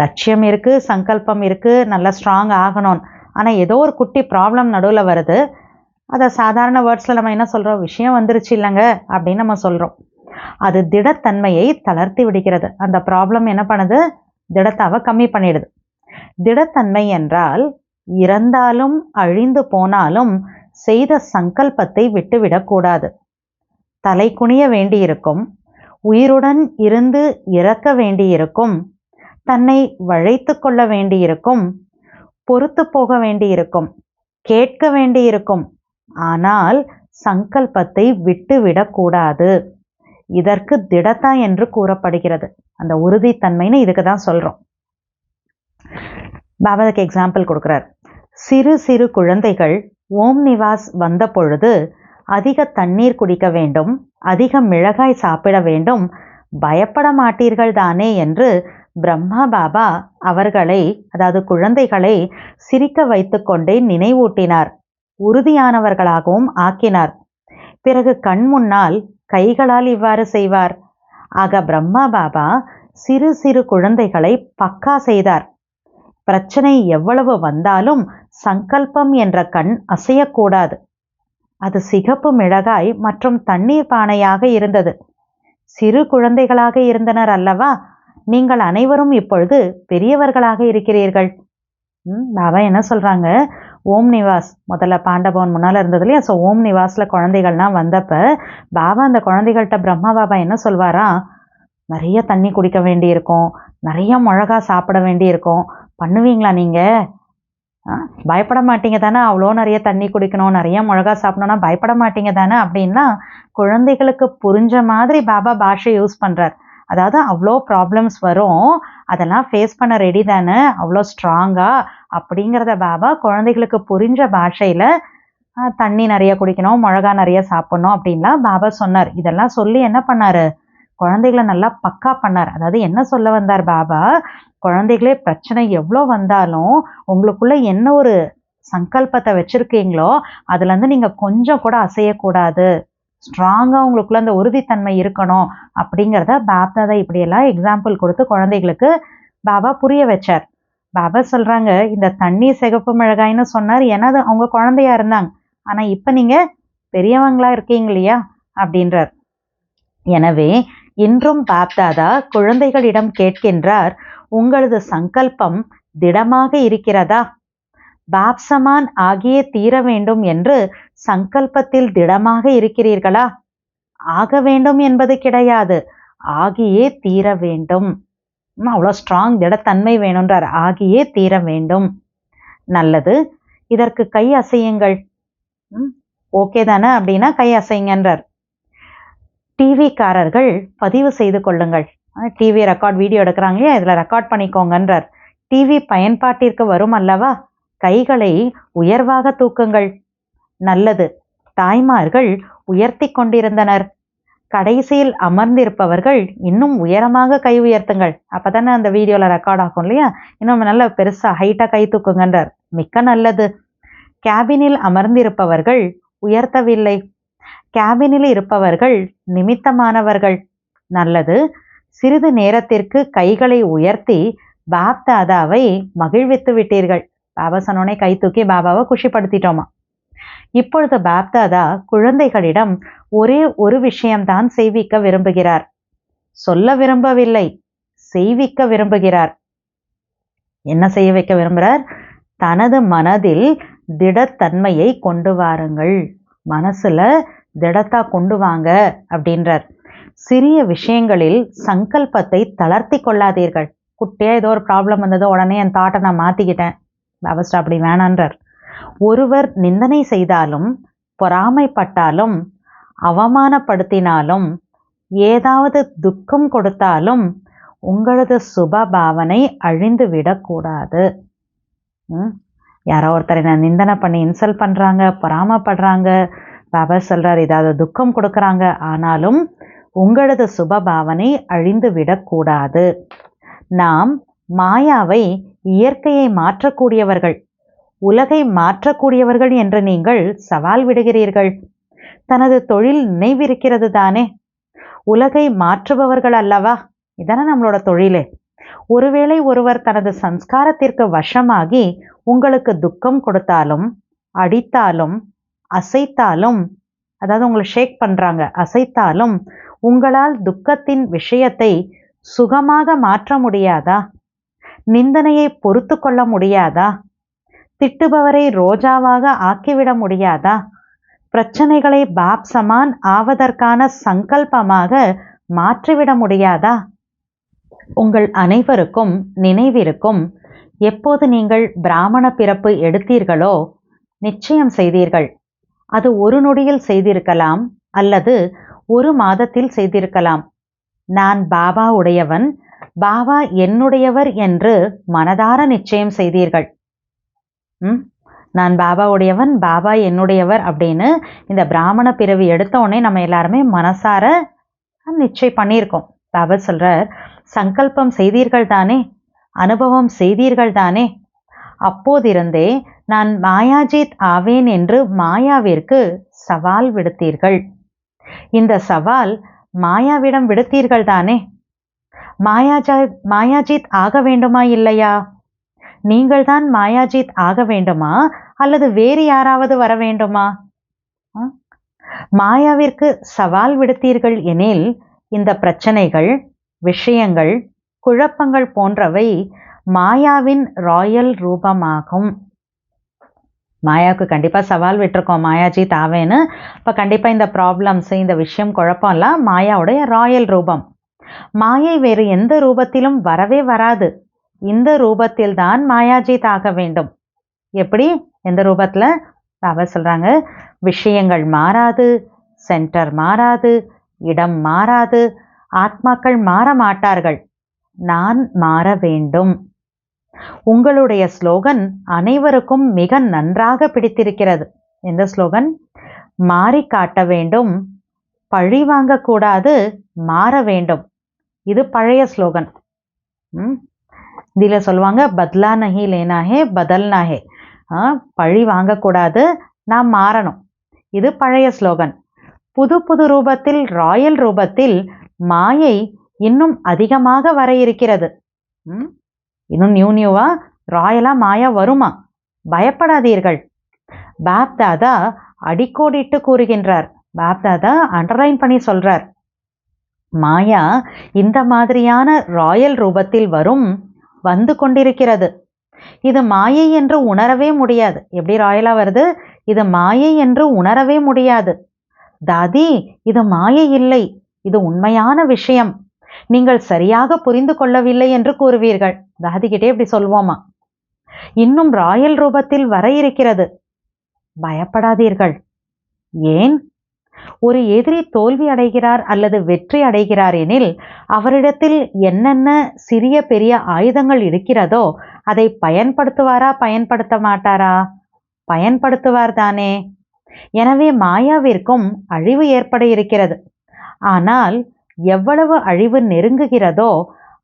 லட்சியம் இருக்கு, சங்கல்பம் இருக்கு, நல்லா ஸ்ட்ராங் ஆகணும். ஆனால் ஏதோ ஒரு குட்டி ப்ராப்ளம் நடுவில் வருது. அதை சாதாரண வேர்ட்ஸில் நம்ம என்ன சொல்கிறோம்? விஷயம் வந்துருச்சு இல்லைங்க அப்படின்னு நம்ம சொல்கிறோம். அது திடத்தன்மையை தளர்த்தி விடுகிறது. அந்த ப்ராப்ளம் என்ன பண்ணுது? திடத்தாவை கம்மி பண்ணிடுது. திடத்தன்மை என்றால் இறந்தாலும் அழிந்து போனாலும் செய்த சங்கல்பத்தை விட்டுவிடக்கூடாது. தலை குனிய வேண்டியிருக்கும், உயிருடன் இருந்து இறக்க வேண்டியிருக்கும், தன்னை வளைத்து கொள்ள வேண்டியிருக்கும், பொறுத்து போக வேண்டியிருக்கும், கேட்க வேண்டியிருக்கும். ஆனால் சங்கல்பத்தை விட்டுவிடக்கூடாது. இதற்கு திடத்தா என்று கூறப்படுகிறது. அந்த உறுதித்தன்மைன்னு இதுக்கு தான் சொல்கிறோம். பாபாவுக்கு எக்ஸாம்பிள் கொடுக்குறார். சிறு சிறு குழந்தைகள் ஓம் நிவாஸ் வந்த பொழுது அதிக தண்ணீர் குடிக்க வேண்டும், அதிக மிளகாய் சாப்பிட வேண்டும், பயப்பட மாட்டீர்கள் தானே என்று பிரம்மா பாபா அவர்களை, அதாவது குழந்தைகளை சிரிக்க வைத்து கொண்டே நினைவூட்டினார், உறுதியானவர்களாகவும் ஆக்கினார். பிறகு கண் முன்னால் கைகளால் இவ்வாறு செய்வார். ஆக பிரம்மா பாபா சிறு சிறு குழந்தைகளை பக்கா செய்தார். பிரச்சனை எவ்வளவு வந்தாலும் சங்கல்பம் என்ற கண் அசையக்கூடாது. அது சிகப்பு மிளகாய் மற்றும் தண்ணீர் பானையாக இருந்தது. சிறு குழந்தைகளாக இருந்தனர் அல்லவா? நீங்கள் அனைவரும் இப்பொழுது பெரியவர்களாக இருக்கிறீர்கள். பாபா என்ன சொல்றாங்க? ஓம் நிவாஸ் முதல்ல பாண்டபவன் முன்னால் இருந்தது இல்லையா? ஸோ ஓம் நிவாஸில் குழந்தைகள்லாம் வந்தப்ப பாபா அந்த குழந்தைகள்கிட்ட பிரம்மா பாபா என்ன சொல்வாரா? நிறைய தண்ணி குடிக்க வேண்டியிருக்கும், நிறைய மிளகா சாப்பிட வேண்டியிருக்கும், பண்ணுவீங்களா நீங்கள்? பயப்பட மாட்டீங்க தானே? அவ்வளோ நிறைய தண்ணி குடிக்கணும், நிறைய மிளகா சாப்பிடணும்னா பயப்பட மாட்டீங்க தானே அப்படின்னா குழந்தைகளுக்கு புரிஞ்ச மாதிரி பாபா பாஷை யூஸ் பண்ணுறார். அதாவது அவ்வளோ ப்ராப்ளம்ஸ் வரும், அதெல்லாம் ஃபேஸ் பண்ண ரெடி தானே, அவ்வளோ ஸ்ட்ராங்கா அப்படிங்கிறத பாபா குழந்தைகளுக்கு புரிஞ்ச பாஷையில் தண்ணி நிறைய குடிக்கணும், மிளகா நிறைய சாப்பிடணும் அப்படின்லாம் பாபா சொன்னார். இதெல்லாம் சொல்லி என்ன பண்ணார்? குழந்தைகளை நல்லா பக்கா பண்ணார். அதாவது என்ன சொல்ல வந்தார் பாபா? குழந்தைகளே பிரச்சனை எவ்வளோ வந்தாலும் உங்களுக்குள்ள என்ன ஒரு சங்கல்பத்தை வச்சுருக்கீங்களோ அதுலேருந்து நீங்கள் கொஞ்சம் கூட அசையக்கூடாது, ஸ்ட்ராங்காக உங்களுக்குள்ள அந்த உறுதித்தன்மை இருக்கணும் அப்படிங்கிறத பாப்தாதா இப்படியெல்லாம் எக்ஸாம்பிள் கொடுத்து குழந்தைகளுக்கு பாபா புரிய வச்சார். பாபா சொல்கிறாங்க, இந்த தண்ணி சிகப்பு மிளகாய்னு சொன்னார், ஏன்னா அது அவங்க குழந்தையா இருந்தாங்க. ஆனால் இப்போ நீங்கள் பெரியவங்களா இருக்கீங்க இல்லையா அப்படின்றார். எனவே இன்றும் பாப்தாதா குழந்தைகளிடம் கேட்கின்றார், உங்களது சங்கல்பம் திடமாக இருக்கிறதா? பாப்சமான் ஆகியே தீர வேண்டும் என்று சங்கல்பத்தில் திடமாக இருக்கிறீர்களா? ஆக வேண்டும் என்பது கிடையாது, ஆகியே தீர வேண்டும். அவ்வளோ ஸ்ட்ராங் திடத்தன்மை வேணுன்றார். ஆகியே தீர வேண்டும். நல்லது, இதற்கு கை அசையுங்கள். ஓகே தானே அப்படின்னா கை அசைங்கன்றார். டிவிக்காரர்கள் பதிவு செய்து கொள்ளுங்கள். டிவி ரெக்கார்ட் வீடியோ எடுக்கிறாங்களே, இதில் ரெக்கார்ட் பண்ணிக்கோங்கன்றார். டிவி பயன்பாட்டிற்கு வரும் அல்லவா? கைகளை உயர்வாக தூக்குங்கள். நல்லது, தாய்மார்கள் உயர்த்தி கொண்டிருந்தனர். கடைசியில் அமர்ந்திருப்பவர்கள் இன்னும் உயரமாக கை உயர்த்துங்கள். அப்போ தானே அந்த வீடியோவில் ரெக்கார்ட் ஆகும் இல்லையா? இன்னும் நல்ல பெருசாக ஹைட்டாக கை தூக்குங்கன்றார். மிக்க நல்லது. கேபினில் அமர்ந்திருப்பவர்கள் உயர்த்தவில்லை. கேபினில் இருப்பவர்கள் நிமித்தமானவர்கள். நல்லது. சிறிது நேரத்திற்கு கைகளை உயர்த்தி பாப்தாதாவை மகிழ்வித்து விட்டீர்கள். பாபா சொன்னோடனே கை தூக்கி பாபாவை குஷிப்படுத்திட்டோமா. இப்பொழுது பாப்தாதா குழந்தைகளிடம் ஒரே ஒரு விஷயம்தான் செய்விக்க விரும்புகிறார். சொல்ல விரும்பவில்லை, செய்விக்க விரும்புகிறார். என்ன செய்ய வைக்க விரும்புகிறார்? தனது மனதில் திடத்தன்மையை கொண்டு வாருங்கள். மனசுல திடத்தா கொண்டு வாங்க அப்படின்றார். சிறிய விஷயங்களில் சங்கல்பத்தை தளர்த்தி கொள்ளாதீர்கள். குட்டியா ஏதோ ஒரு ப்ராப்ளம் வந்ததோ உடனே என் தாட்டை நான் மாத்திக்கிட்டேன், அவஸ்தை அப்படி வேணான்றார். ஒருவர் நிந்தனை செய்தாலும், பொறாமைப்பட்டாலும், அவமானப்படுத்தினாலும், ஏதாவது துக்கம் கொடுத்தாலும் உங்களது சுப பாவனை அழிந்து விடக்கூடாது. யாரோ ஒருத்தரை நான் நிந்தனை பண்ணி இன்சல்ட் பண்றாங்க, பொறாமப்படுறாங்க, பாபா சொல்றார் ஏதாவது துக்கம் கொடுக்கறாங்க, ஆனாலும் உங்களது சுப பாவனை அழிந்து விடக்கூடாது. நாம் மாயாவை, இயற்கையை மாற்றக்கூடியவர்கள், உலகை மாற்றக்கூடியவர்கள் என்று நீங்கள் சவால் விடுகிறீர்கள். தனது தொழில் நினைவிருக்கிறது தானே. உலகை மாற்றுபவர்கள் அல்லவா, இதானே நம்மளோட தொழிலே. ஒருவேளை ஒருவர் தனது சம்ஸ்காரத்திற்கு வசமாகி உங்களுக்கு துக்கம் கொடுத்தாலும், அடித்தாலும், அசைத்தாலும், அதாவது உங்களை ஷேக் பண்றாங்க, அசைத்தாலும் உங்களால் துக்கத்தின் விஷயத்தை சுகமாக மாற்ற முடியாதா? நிந்தனையை பொறுத்து கொள்ள முடியாதா? திட்டுபவரை ரோஜாவாக ஆக்கிவிட முடியாதா? பிரச்சனைகளை பாப் சமான் ஆவதற்கான சங்கல்பமாக மாற்றிவிட முடியாதா? உங்கள் அனைவருக்கும் நினைவிருக்கும், எப்போது நீங்கள் பிராமண பிறப்பு எடுத்தீர்களோ நிச்சயம் செய்தீர்கள். அது ஒரு நொடியில் செய்திருக்கலாம், அல்லது ஒரு மாதத்தில் செய்திருக்கலாம். நான் பாபா உடையவன், பாபா என்னுடையவர் என்று மனதார நிச்சயம் செய்தீர்கள். நான் பாபா உடையவன், பாபா என்னுடையவர் அப்படின்னு இந்த பிராமண பிறவி எடுத்த உடனே நம்ம எல்லாருமே மனசார நிச்சயம் பண்ணியிருக்கோம். பாபா சொல்றார், சங்கல்பம் செய்தீர்கள் தானே, அனுபவம் செய்தீர்கள் தானே. அப்போதிருந்தே நான் மாயாஜித் ஆவேன் என்று மாயாவிற்கு சவால் விடுத்தீர்கள். இந்த சவால் மாயாவிடம் விடுத்தீர்கள் தானே. மாயாஜித் ஆக வேண்டுமா இல்லையா? நீங்கள் தான் மாயாஜித் ஆக வேண்டுமா, அல்லது வேறு யாராவது வர வேண்டுமா? மாயாவிற்கு சவால் விடுத்தீர்கள் எனில் இந்த பிரச்சனைகள், விஷயங்கள், குழப்பங்கள் போன்றவை மாயாவின் ராயல் ரூபமாகும். மாயாவுக்கு கண்டிப்பா சவால் விட்டுருக்கோம், மாயாஜித் ஆவேன்னு. இப்போ கண்டிப்பா இந்த ப்ராப்ளம்ஸ், இந்த விஷயம், குழப்பம்லாம் மாயாவுடைய ராயல் ரூபம். மாயை வேறு எந்த ரூபத்திலும் வரவே வராது. இந்த ரூபத்தில் தான் மாயாஜித் ஆக வேண்டும். எப்படி? எந்த ரூபத்துல? அவர் சொல்றாங்க, விஷயங்கள் மாறாது, சென்டர் மாறாது, இடம் மாறாது, ஆத்மாக்கள் மாற மாட்டார்கள். நான் மாற வேண்டும். உங்களுடைய ஸ்லோகன் அனைவருக்கும் மிக நன்றாக பிடித்திருக்கிறது. எந்த ஸ்லோகன்? மாறி காட்ட வேண்டும், பழி வாங்கக்கூடாது, மாற வேண்டும். இது பழைய ஸ்லோகன். இதில் சொல்லுவாங்க, பத்லா நஹி லேனா ஹே பதல்னா ஹே. பழி வாங்கக்கூடாது, நாம் மாறணும். இது பழைய ஸ்லோகன். புது புது ரூபத்தில், ராயல் ரூபத்தில் மாயை இன்னும் அதிகமாக வர இருக்கிறது. இன்னும் நியூவா ராயலா மாயா வருமா? பயப்படாதீர்கள். பாப் தாதா அடிக்கோடிட்டு கூறுகின்றார். பாப் தாதா அண்டர்லைன் பண்ணி சொல்றார், மாயா இந்த மாதிரியான ராயல் ரூபத்தில் வந்து கொண்டிருக்கிறது. இது மாயை என்று உணரவே முடியாது. எப்படி ராயலா வருது? இது மாயை என்று உணரவே முடியாது. தாதி, இது மாயை இல்லை, இது உண்மையான விஷயம், நீங்கள் சரியாக புரிந்து கொள்ளவில்லை என்று கூறுவீர்கள். தாதி கிட்டே இப்படி சொல்வோமா? இன்னும் ராயல் ரூபத்தில் வர இருக்கிறது. பயப்படாதீர்கள். ஏன்? ஒரு எதிரி தோல்வி அடைகிறார் அல்லது வெற்றி அடைகிறார் எனில் அவரிடத்தில் என்னென்ன சிறிய பெரிய ஆயுதங்கள் இருக்கிறதோ அதை பயன்படுத்துவாரா, பயன்படுத்த மாட்டாரா? பயன்படுத்துவார் தானே. எனவே மாயாவிற்கும் அழிவு ஏற்பட இருக்கிறது. ஆனால் எவ்வளவு அழிவு நெருங்குகிறதோ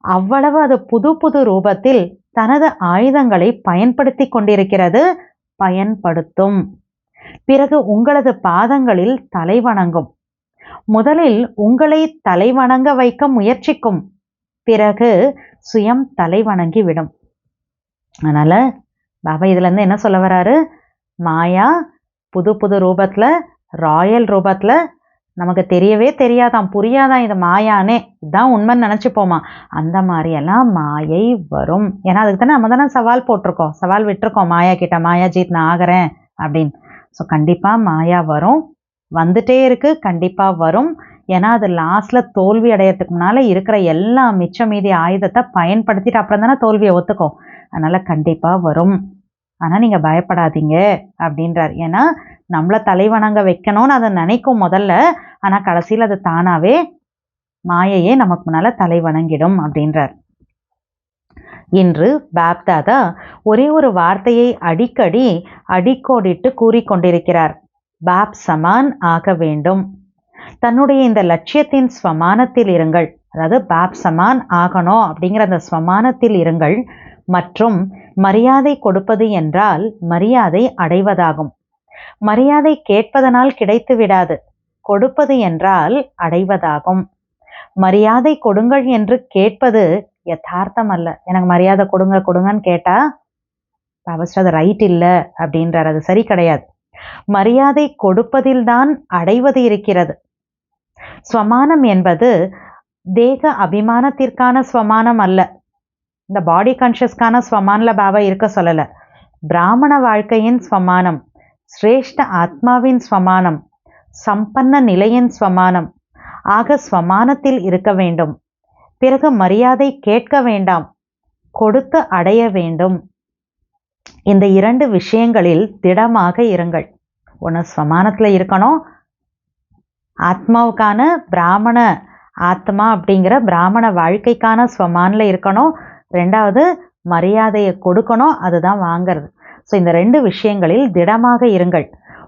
அவ்வளவு அது புது புது ரூபத்தில் தனது ஆயுதங்களை பயன்படுத்தி கொண்டிருக்கிறது, பயன்படுத்தும். பிறகு உங்களது பாதங்களில் தலை வணங்கும். முதலில் உங்களை தலை வணங்க வைக்க முயற்சிக்கும். பிறகு சுயம் தலை வணங்கி விடும். அதனால பாபா இதுல இருந்து என்ன சொல்ல வராரு, மாயா புது புது ரூபத்துல, ராயல் ரூபத்துல, நமக்கு தெரியவே தெரியாதான், புரியாதான் இது மாயானே, இதுதான் உண்மைன்னு நினைச்சுப்போமா, அந்த மாதிரியெல்லாம் மாயை வரும். ஏன்னா அதுக்கு தானே நம்ம தானே சவால் போட்டிருக்கோம், சவால் விட்டுருக்கோம் மாயா கிட்ட, மாயா ஜீத் நான் ஆகிறேன் அப்படின்னு. ஸோ கண்டிப்பா மாயா வரும், வந்துட்டே இருக்கு, கண்டிப்பா வரும். ஏன்னா அது லாஸ்ட்ல தோல்வி அடையறதுக்கு முன்னால இருக்கிற எல்லா மிச்ச மீதி ஆயுதத்தை பயன்படுத்திட்டு அப்புறம் தானே தோல்வியை ஒத்துக்கும். அதனால கண்டிப்பா வரும். ஆனா நீங்க பயப்படாதீங்க அப்படின்றார். ஏன்னா நம்மள தலை வணங்க வைக்கணும்னு அதை நினைக்கும் முதல்ல, ஆனா கடைசியில் அது தானாவே மாயையே நமக்கு முன்னால தலை வணங்கிடும் அப்படின்றார். இன்று பாப்தாதா ஒரே ஒரு வார்த்தையை அடிக்கடி அடிக்கோடிட்டு கூறிக்கொண்டிருக்கிறார், பாப் சமான் ஆக வேண்டும். தன்னுடைய இந்த லட்சியத்தின் ஸ்வமானத்தில் இருங்கள், அதாவது பாப் சமான் ஆகணும் அப்படிங்கிற அந்த ஸ்வமானத்தில் இருங்கள். மற்றும் மரியாதை கொடுப்பது என்றால் மரியாதை அடைவதாகும். மரியாதை கேட்பதனால் கிடைத்து விடாது, கொடுப்பது என்றால் அடைவதாகும். மரியாதை கொடுங்கள் என்று கேட்பது யதார்த்தம் அல்ல. எனக்கு மரியாதை கொடுங்க கொடுங்கன்னு கேட்டா அவசரம் அது ரைட் இல்லை அப்படின்றார், அது சரி கிடையாது. மரியாதை கொடுப்பதில்தான் அடைவது இருக்கிறது. ஸ்வமானம் என்பது தேக அபிமானத்திற்கான ஸ்வமானம் அல்ல. இந்த பாடி கான்ஷியஸ்கான ஸ்வமான்ல பாபா இருக்க சொல்லல. பிராமண வாழ்க்கையின் ஸ்வமானம், சிரேஷ்ட ஆத்மாவின் ஸ்வமானம், சம்பன்ன நிலையின் ஸ்வமானம் ஆக ஸ்வமானத்தில் இருக்க வேண்டும். பிறகு மரியாதை கேட்க வேண்டாம், கொடுத்து அடைய வேண்டும். இந்த இரண்டு விஷயங்களில் திடமாக இருங்கள். ஒன்று ஸ்வமானத்தில் இருக்கணும், ஆத்மாவுக்கான பிராமண ஆத்மா அப்படிங்கிற பிராமண வாழ்க்கைக்கான ஸ்வமானில் இருக்கணும். ரெண்டாவது மரியாதையை கொடுக்கணும், அதுதான் வாங்கிறது. ஸோ இந்த ரெண்டு விஷயங்களில் திடமாக இருங்கள்.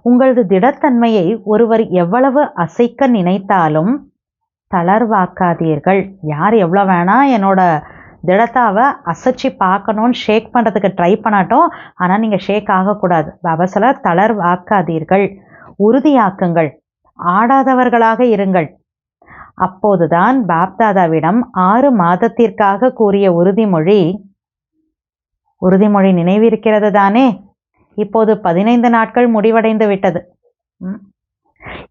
உங்களது திடத்தன்மையை ஒருவர் எவ்வளவு அசைக்க நினைத்தாலும் தளர்வாக்காதீர்கள். யார் எவ்வளோ வேணா என்னோட திடத்தாவை அசைச்சு பார்க்கணும்னு ஷேக் பண்ணுறதுக்கு ட்ரை பண்ணாட்டும், ஆனால் நீங்கள் ஷேக் ஆகக்கூடாது. பாபா சொல்ல தளர்வாக்காதீர்கள், உறுதியாக்குங்கள், ஆடாதவர்களாக இருங்கள். அப்போதுதான் பாப்தாதாவிடம் 6 மாதத்திற்காக கூறிய உறுதிமொழி நினைவிருக்கிறது தானே? இப்போது 15 நாட்கள் முடிவடைந்து விட்டது.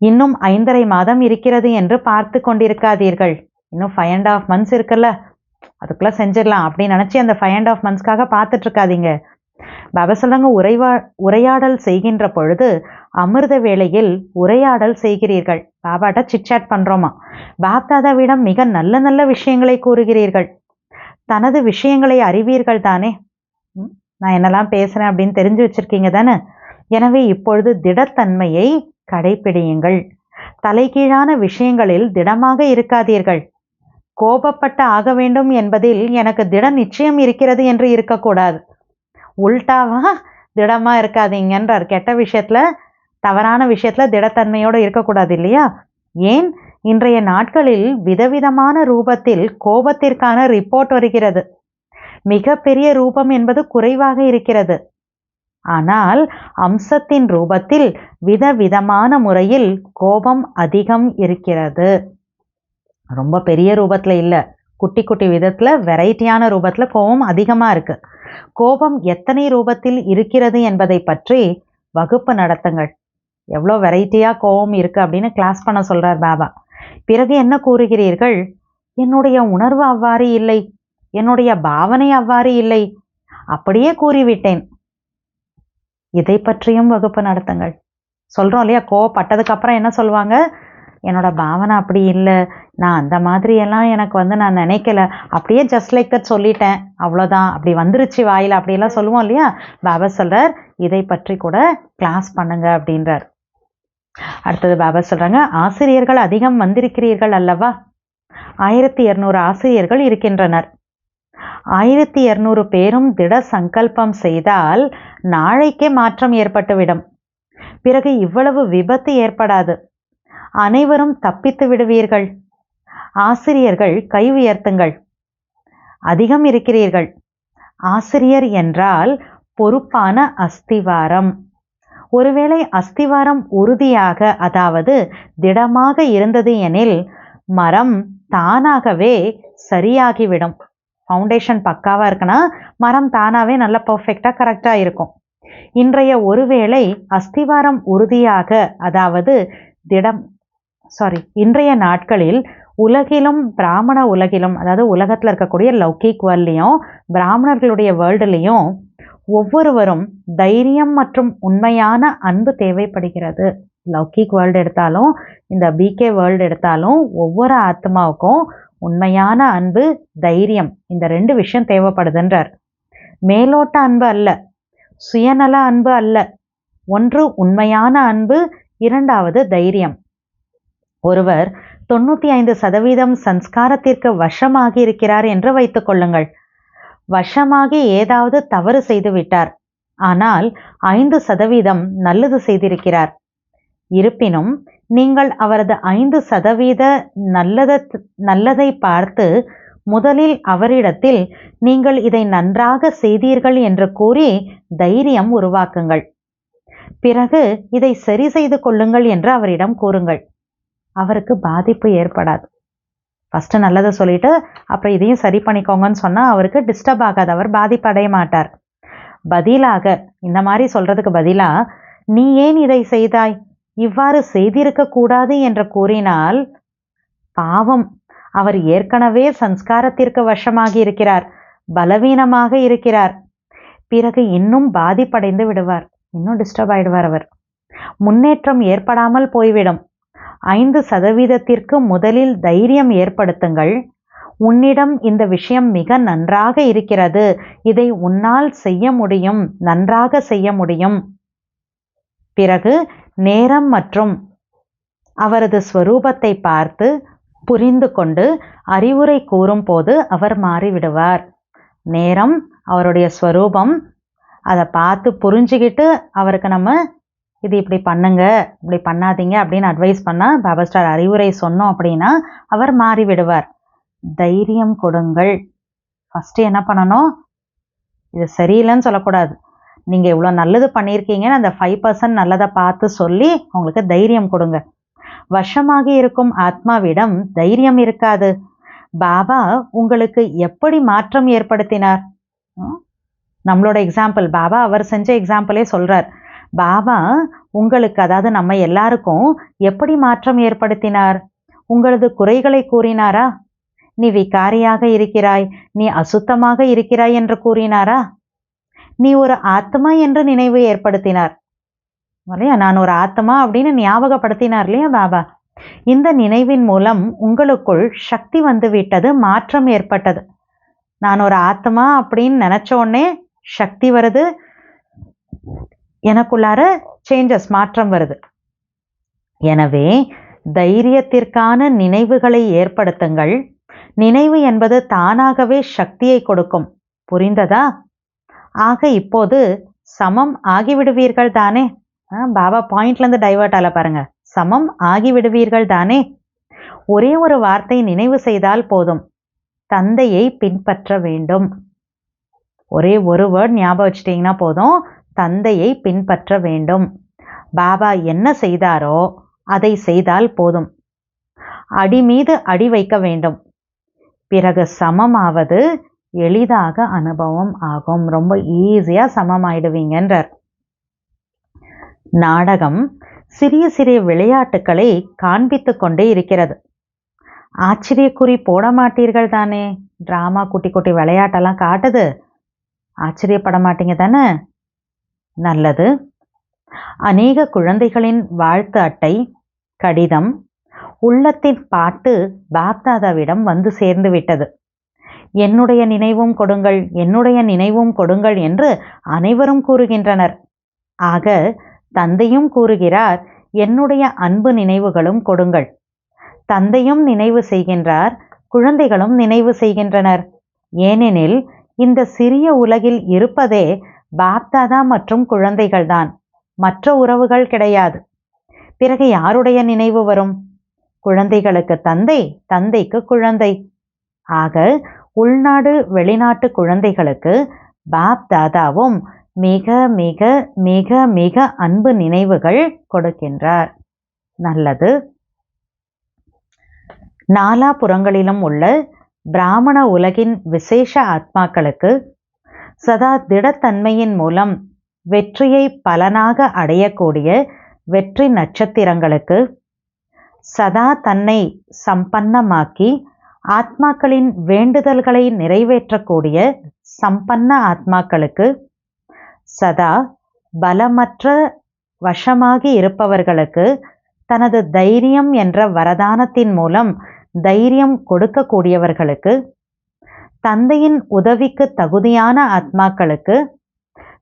இன்னும் 5.5 மாதம் இருக்கிறது என்று பார்த்து கொண்டிருக்காதீர்கள். இன்னும் 5.5 months இருக்குல்ல, அதுக்குள்ள செஞ்சிடலாம் அப்படின்னு நினைச்சு அந்த 5.5 monthsக்காக பார்த்துட்டு இருக்காதீங்க. பாபா சொல்றாங்க, உரையாடல் செய்கின்ற பொழுது அமிர்த வேளையில் உரையாடல் செய்கிறீர்கள். பாபாட்ட சிட்சாட் பண்றோமா, பாப்தாதாவிடம் மிக நல்ல நல்ல விஷயங்களை கூறுகிறீர்கள். தனது விஷயங்களை அறிவீர்கள் தானே, நான் என்னெல்லாம் பேசுறேன் அப்படின்னு தெரிஞ்சு வச்சிருக்கீங்க தானே. எனவே இப்பொழுது திடத்தன்மையை கடைபிடியுங்கள். தலைகீழான விஷயங்களில் திடமாக இருக்காதீர்கள். கோபப்பட்ட ஆக வேண்டும் என்பதில் எனக்கு திட நிச்சயம் இருக்கிறது என்று இருக்கக்கூடாது. உல்டாவா திடமா இருக்காதீங்கன்றார். கெட்ட விஷயத்துல, தவறான விஷயத்துல திடத்தன்மையோடு இருக்கக்கூடாது இல்லையா? ஏன் இன்றைய நாட்களில் விதவிதமான ரூபத்தில் கோபத்திற்கான ரிப்போர்ட் வருகிறது. மிக பெரிய ரூபம் என்பது குறைவாக இருக்கிறது. ஆனால் அம்சத்தின் ரூபத்தில் விதவிதமான முறையில் கோபம் அதிகம் இருக்கிறது. ரொம்ப பெரிய ரூபத்துல இல்லை, குட்டி குட்டி விதத்துல வெரைட்டியான ரூபத்துல கோபம் அதிகமா இருக்கு. கோபம் எத்தனை ரூபத்தில் இருக்கிறது என்பதை பற்றி வகுப்பு நடத்துங்கள். எவ்வளோ வெரைட்டியாக கோபம் இருக்கு அப்படின்னு கிளாஸ் பண்ண சொல்றார் பாபா. பிறகு என்ன கூறுகிறீர்கள்? என்னுடைய உணர்வு அவ்வாறு இல்லை, என்னுடைய பாவனை அவ்வாறு இல்லை, அப்படியே கூறிவிட்டேன். இதை பற்றியும் வகுப்பு நடத்துங்கள். சொல்றோம் இல்லையா, கோவப்பட்டதுக்கு அப்புறம் என்ன சொல்லுவாங்க? என்னோட பாவனை அப்படி இல்லை, நான் அந்த மாதிரி எல்லாம் எனக்கு நான் நினைக்கல, அப்படியே ஜஸ்ட் லைக் தட் சொல்லிட்டேன், அவ்வளோதான், அப்படி வந்துருச்சு வாயில், அப்படியெல்லாம் சொல்லுவோம் இல்லையா. பாபா சொல்றார், இதை பற்றி கூட கிளாஸ் பண்ணுங்க அப்படின்றார். அடுத்தது பாபா சொல்றாங்க, ஆசிரியர்கள் அதிகம் வந்திருக்கிறீர்கள் அல்லவா? 1200 ஆசிரியர்கள் இருக்கின்றனர். 1200 பேரும் திட சங்கல்பம் செய்தால் நாளைக்கே மாற்றம் ஏற்பட்டுவிடும். பிறகு இவ்வளவு விபத்து ஏற்படாது, அனைவரும் தப்பித்து விடுவீர்கள். ஆசிரியர்கள் கை உயர்த்துங்கள். அதிகம் இருக்கிறீர்கள். ஆசிரியர் என்றால் பொறுப்பான அஸ்திவாரம். ஒருவேளை அஸ்திவாரம் உறுதியாக, அதாவது திடமாக இருந்தது எனில் மரம் தானாகவே சரியாகிவிடும். ஃபவுண்டேஷன் பக்காவாக இருக்குன்னா மரம் தானாகவே நல்ல பர்ஃபெக்டாக கரெக்டாக இருக்கும். ஒருவேளை அஸ்திவாரம் உறுதியாக, அதாவது இன்றைய நாட்களில் உலகிலும் பிராமண உலகிலும், அதாவது உலகத்தில் இருக்கக்கூடிய லௌகிக் வேர்ல்ட்லையும் பிராமணர்களுடைய வேர்ல்டுலையும் ஒவ்வொருவரும் தைரியம் மற்றும் உண்மையான அன்பு தேவைப்படுகிறது. லௌகிக் வேர்ல்டு எடுத்தாலும் இந்த பிகே வேர்ல்டு எடுத்தாலும் ஒவ்வொரு ஆத்மாவுக்கும் உண்மையான அன்பு, தைரியம், இந்த 2 விஷயம் தேவைப்படுதுன்றார். மேலோட்ட அன்பு அல்ல, சுயநல அன்பு அல்ல. ஒன்று உண்மையான அன்பு, 2வது தைரியம். ஒருவர் 95% சன்ஸ்காரத்திற்கு வசமாகி இருக்கிறார் என்று வைத்துக் கொள்ளுங்கள். வசமாகி ஏதாவது தவறு செய்து விட்டார், ஆனால் 5% நல்லது செய்திருக்கிறார். இருப்பினும் நீங்கள் அவரது 5% நல்லதை பார்த்து முதலில் அவரிடத்தில் நீங்கள் இதை நன்றாக செய்தீர்கள் என்று கூறி தைரியம் உருவாக்குங்கள். பிறகு இதை சரி செய்து கொள்ளுங்கள் என்று அவரிடம் கூறுங்கள். அவருக்கு பாதிப்பு ஏற்படாது. ஃபஸ்ட்டு நல்லதை சொல்லிட்டு அப்புறம் இதையும் சரி பண்ணிக்கோங்கன்னு சொன்னால் அவருக்கு டிஸ்டர்ப் ஆகாது, அவர் பாதிப்படைய மாட்டார். பதிலாக இந்த மாதிரி சொல்கிறதுக்கு பதிலாக நீ ஏன் இதை செய்தாய், இவ்வாறு செய்திருக்க கூடாது என்று கூறினால் பாவம், அவர் ஏற்கனவே சன்ஸ்காரத்திற்கு வசமாகி இருக்கிறார், பலவீனமாக இருக்கிறார். பிறகு இன்னும் பாதிப்படைந்து விடுவார், இன்னும் டிஸ்டர்ப் ஆயிடுவார். அவர் முன்னேற்றம் ஏற்படாமல் போய்விடும். 5% முதலில் தைரியம் ஏற்படுத்துங்கள். உன்னிடம் இந்த விஷயம் மிக நன்றாக இருக்கிறது, இதை உன்னால் செய்ய முடியும், நன்றாக செய்ய முடியும். பிறகு நேரம் மற்றும் அவரது ஸ்வரூபத்தை பார்த்து புரிந்து கொண்டு அறிவுரை கூறும் போது அவர் மாறிவிடுவார். நேரம், அவருடைய ஸ்வரூபம், அதை பார்த்து புரிஞ்சுக்கிட்டு அவருக்கு நம்ம இது இப்படி பண்ணுங்க, இப்படி பண்ணாதீங்க அப்படின்னு அட்வைஸ் பண்ணால், பாபா ஸ்டார் அறிவுரை சொன்னோம் அப்படின்னா அவர் மாறிவிடுவார். தைரியம் கொடுங்கள். ஃபஸ்ட்டு என்ன பண்ணணும், இது சரியில்லைன்னு சொல்லக்கூடாது. நீங்கள் இவ்வளோ நல்லது பண்ணியிருக்கீங்கன்னு அந்த 5% நல்லதை பார்த்து சொல்லி உங்களுக்கு தைரியம் கொடுங்க. வசமாகி இருக்கும் ஆத்மாவிடம் தைரியம் இருக்காது. பாபா உங்களுக்கு எப்படி மாற்றம் ஏற்படுத்தினார்? நம்மளோட எக்ஸாம்பிள், பாபா அவர் செஞ்ச எக்ஸாம்பிளே சொல்கிறார். பாபா உங்களுக்கு, அதாவது நம்ம எல்லாருக்கும் எப்படி மாற்றம் ஏற்படுத்தினார்? உங்களது குறைகளை கூறினாரா? நீ விகாரியாக இருக்கிறாய், நீ அசுத்தமாக இருக்கிறாய் என்று கூறினாரா? நீ ஒரு ஆத்மா என்று நினைவு ஏற்படுத்தினார் இல்லையா? நான் ஒரு ஆத்மா அப்படின்னு ஞாபகப்படுத்தினார் இல்லையா பாபா? இந்த நினைவின் மூலம் உங்களுக்குள் சக்தி வந்து விட்டது, மாற்றம் ஏற்பட்டது. நான் ஒரு ஆத்மா அப்படின்னு நினைச்ச உடனே சக்தி வருது, எனக்குள்ளார சேஞ்சஸ், மாற்றம் வருது. எனவே தைரியத்திற்கான நினைவுகளை ஏற்படுத்துங்கள். நினைவு என்பது தானாகவே சக்தியை கொடுக்கும். புரிந்ததா? ஆக இப்போது சமம் ஆகிவிடுவீர்கள் தானே? பாபா பாயிண்ட்லேருந்து டைவர்ட் ஆல பாருங்க. சமம் ஆகிவிடுவீர்கள் தானே? ஒரே ஒரு வார்த்தை நினைவு செய்தால் போதும், தந்தையை பின்பற்ற வேண்டும். ஒரே ஒரு வேர்ட் ஞாபகம் வச்சிட்டிங்கன்னா போதும், தந்தையை பின்பற்ற வேண்டும். பாபா என்ன செய்தாரோ அதை செய்தால் போதும். அடி மீது அடி வைக்க வேண்டும். பிறகு சமமாவது எளிதாக அனுபவம் ஆகும். ரொம்ப ஈஸியாக சமமாயிடுவீங்கன்றார். நாடகம் சிறிய சிறிய விளையாட்டுக்களை காண்பித்து கொண்டே இருக்கிறது. ஆச்சரியக்குறி போட மாட்டீர்கள் தானே? டிராமா குட்டி குட்டி விளையாட்டெல்லாம் காட்டுது, ஆச்சரியப்பட மாட்டீங்க தானே? நல்லது. அநேக குழந்தைகளின் வாழ்த்து அட்டை, கடிதம், உள்ளத்தின் பாட்டு பாப்தாதாவிடம் வந்து சேர்ந்து விட்டது. என்னுடைய நினைவும் கொடுங்கள், என்னுடைய நினைவும் கொடுங்கள் என்று அனைவரும் கூறுகின்றனர். ஆக தந்தையும் கூறுகிறார், என்னுடைய அன்பு நினைவுகளும் கொடுங்கள். தந்தையும் நினைவு செய்கின்றார், குழந்தைகளும் நினைவு செய்கின்றனர். ஏனெனில் இந்த சிறிய உலகில் இருப்பதே பாப்தாதா மற்றும் குழந்தைகள்தான், மற்ற உறவுகள் கிடையாது. பிறகு யாருடைய நினைவு வரும்? குழந்தைகளுக்கு தந்தை, தந்தைக்கு குழந்தை. ஆக உள்நாடு வெளிநாட்டு குழந்தைகளுக்கு பாப்தாதாவும் மிக மிக மிக மிக அன்பு நினைவுகள் கொடுக்கின்றார். நல்லது. நாலாபுறங்களிலும் உள்ள பிராமண உலகின் விசேஷ ஆத்மாக்களுக்கு சதா திடத்தன்மையின் மூலம் வெற்றியை பலனாக அடையக்கூடிய வெற்றி நட்சத்திரங்களுக்கு, சதா தன்னை சம்பன்னமாக்கி ஆத்மாக்களின் வேண்டுதல்களை நிறைவேற்றக்கூடிய சம்பன்ன ஆத்மாக்களுக்கு, சதா பலமற்ற வசமாகி இருப்பவர்களுக்கு தனது தைரியம் என்ற வரதானத்தின் மூலம் தைரியம் கொடுக்கக்கூடியவர்களுக்கு, தந்தையின் உதவிக்கு தகுதியான ஆத்மாக்களுக்கு,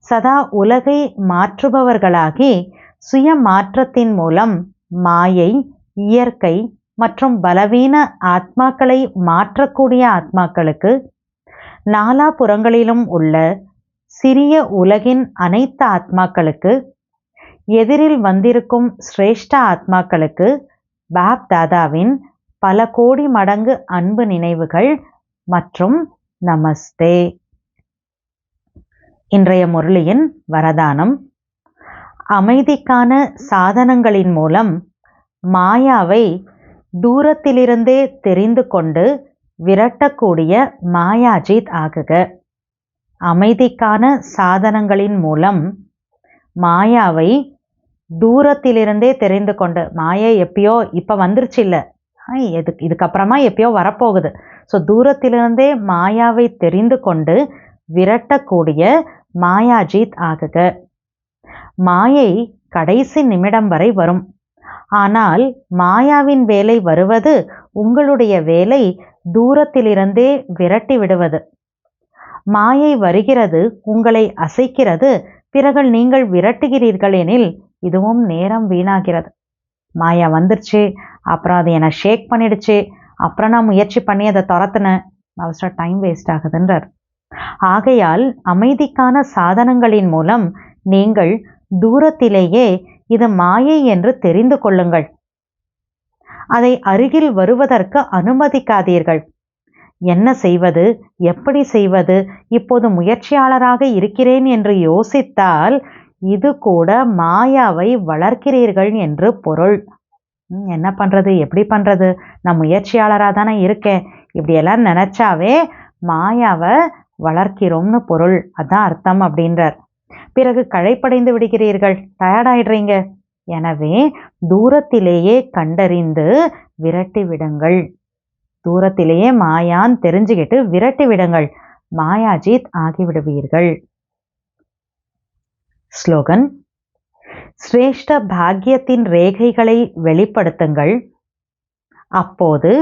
சதா உலகை மாற்றுபவர்களாகி சுய மாற்றத்தின் மூலம் மாயை, இயற்கை மற்றும் பலவீன ஆத்மாக்களை மாற்றக்கூடிய ஆத்மாக்களுக்கு, நாலாபுறங்களிலும் உள்ள சிறிய உலகின் அனைத்து ஆத்மாக்களுக்கு, எதிரில் வந்திருக்கும் சிரேஷ்ட ஆத்மாக்களுக்கு பாப் தாதாவின் பல கோடி மடங்கு அன்பு நினைவுகள் மற்றும் நமஸ்தே. இன்றைய முரளியின் வரதானம்: அமைதிக்கான சாதனங்களின் மூலம் மாயாவை தூரத்திலிருந்தே தெரிந்து கொண்டு விரட்டக்கூடிய மாயாஜித் ஆகுக. அமைதிக்கான சாதனங்களின் மூலம் மாயாவை தூரத்திலிருந்தே தெரிந்து கொண்டு, மாயை எப்பயோ இப்போ வந்துருச்சு, இல்லை இதுக்கப்புறமா எப்பயோ வரப்போகுது. ஸோ தூரத்திலிருந்தே மாயாவை தெரிந்து கொண்டு விரட்டக்கூடிய மாயாஜித் ஆகுக. மாயை கடைசி நிமிடம் வரை வரும். ஆனால் மாயாவின் வேலை வருவது உங்களுடைய வேலை தூரத்திலிருந்தே விரட்டி விடுவது. மாயை வருகிறது, உங்களை அசைக்கிறது, பிறகு நீங்கள் விரட்டுகிறீர்கள் எனில் இதுவும் நேரம் வீணாகிறது. மாயா வந்துருச்சு, அப்புறம் அது என்னை ஷேக் பண்ணிடுச்சு, அப்புறம் நான் முயற்சி பண்ணி அதை துரத்துனேன், அவசர டைம் வேஸ்ட் ஆகுதுன்றார். ஆகையால் அமைதிக்கான சாதனங்களின் மூலம் நீங்கள் தூரத்திலேயே இது மாயை என்று தெரிந்து கொள்ளுங்கள். அதை அருகில் வருவதற்கு அனுமதிக்காதீர்கள். என்ன செய்வது, எப்படி செய்வது, இப்போது முயற்சியாளராக இருக்கிறேன் என்று யோசித்தால் இது கூட மாயாவை வளர்க்கிறீர்கள் என்று பொருள். என்ன பண்ணுறது, எப்படி பண்ணுறது, நான் முயற்சியாளராக தானே இருக்கேன், இப்படியெல்லாம் நினச்சாவே மாயாவை வளர்க்கிறோம்னு பொருள். அதான் அர்த்தம் அப்படின்றார். பிறகு களைப்படைந்து விடுகிறீர்கள், டயர்டாயிடுறீங்க. எனவே தூரத்திலேயே கண்டறிந்து விரட்டி விடுங்கள். தூரத்திலேயே மாயான் தெரிஞ்சுக்கிட்டு விரட்டி விடுங்கள், மாயாஜித் ஆகிவிடுவீர்கள். ஸ்லோகன்: சிரேஷ்ட பாக்கியத்தின் ரேகைகளை வெளிப்படுத்துங்கள். அப்போது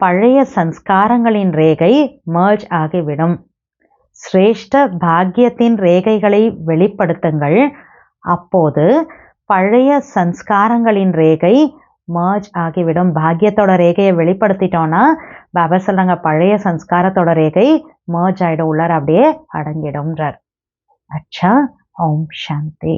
பழைய சன்ஸ்காரங்களின் ரேகை மர்ஜ் ஆகிவிடும். சிரேஷ்ட பாக்கியத்தின் ரேகைகளை வெளிப்படுத்துங்கள். அப்போது பழைய சன்ஸ்காரங்களின் ரேகை மர்ஜ் ஆகிவிடும். பாக்கியத்தோட ரேகையை வெளிப்படுத்திட்டோன்னா பாபா சொல்றாங்க, பழைய சன்ஸ்காரத்தோட ரேகை மர்ஜ் ஆகிடும், உள்ளார அப்படியே அடங்கிடும்ன்றார். அச்சா. ஓம் சாந்தி.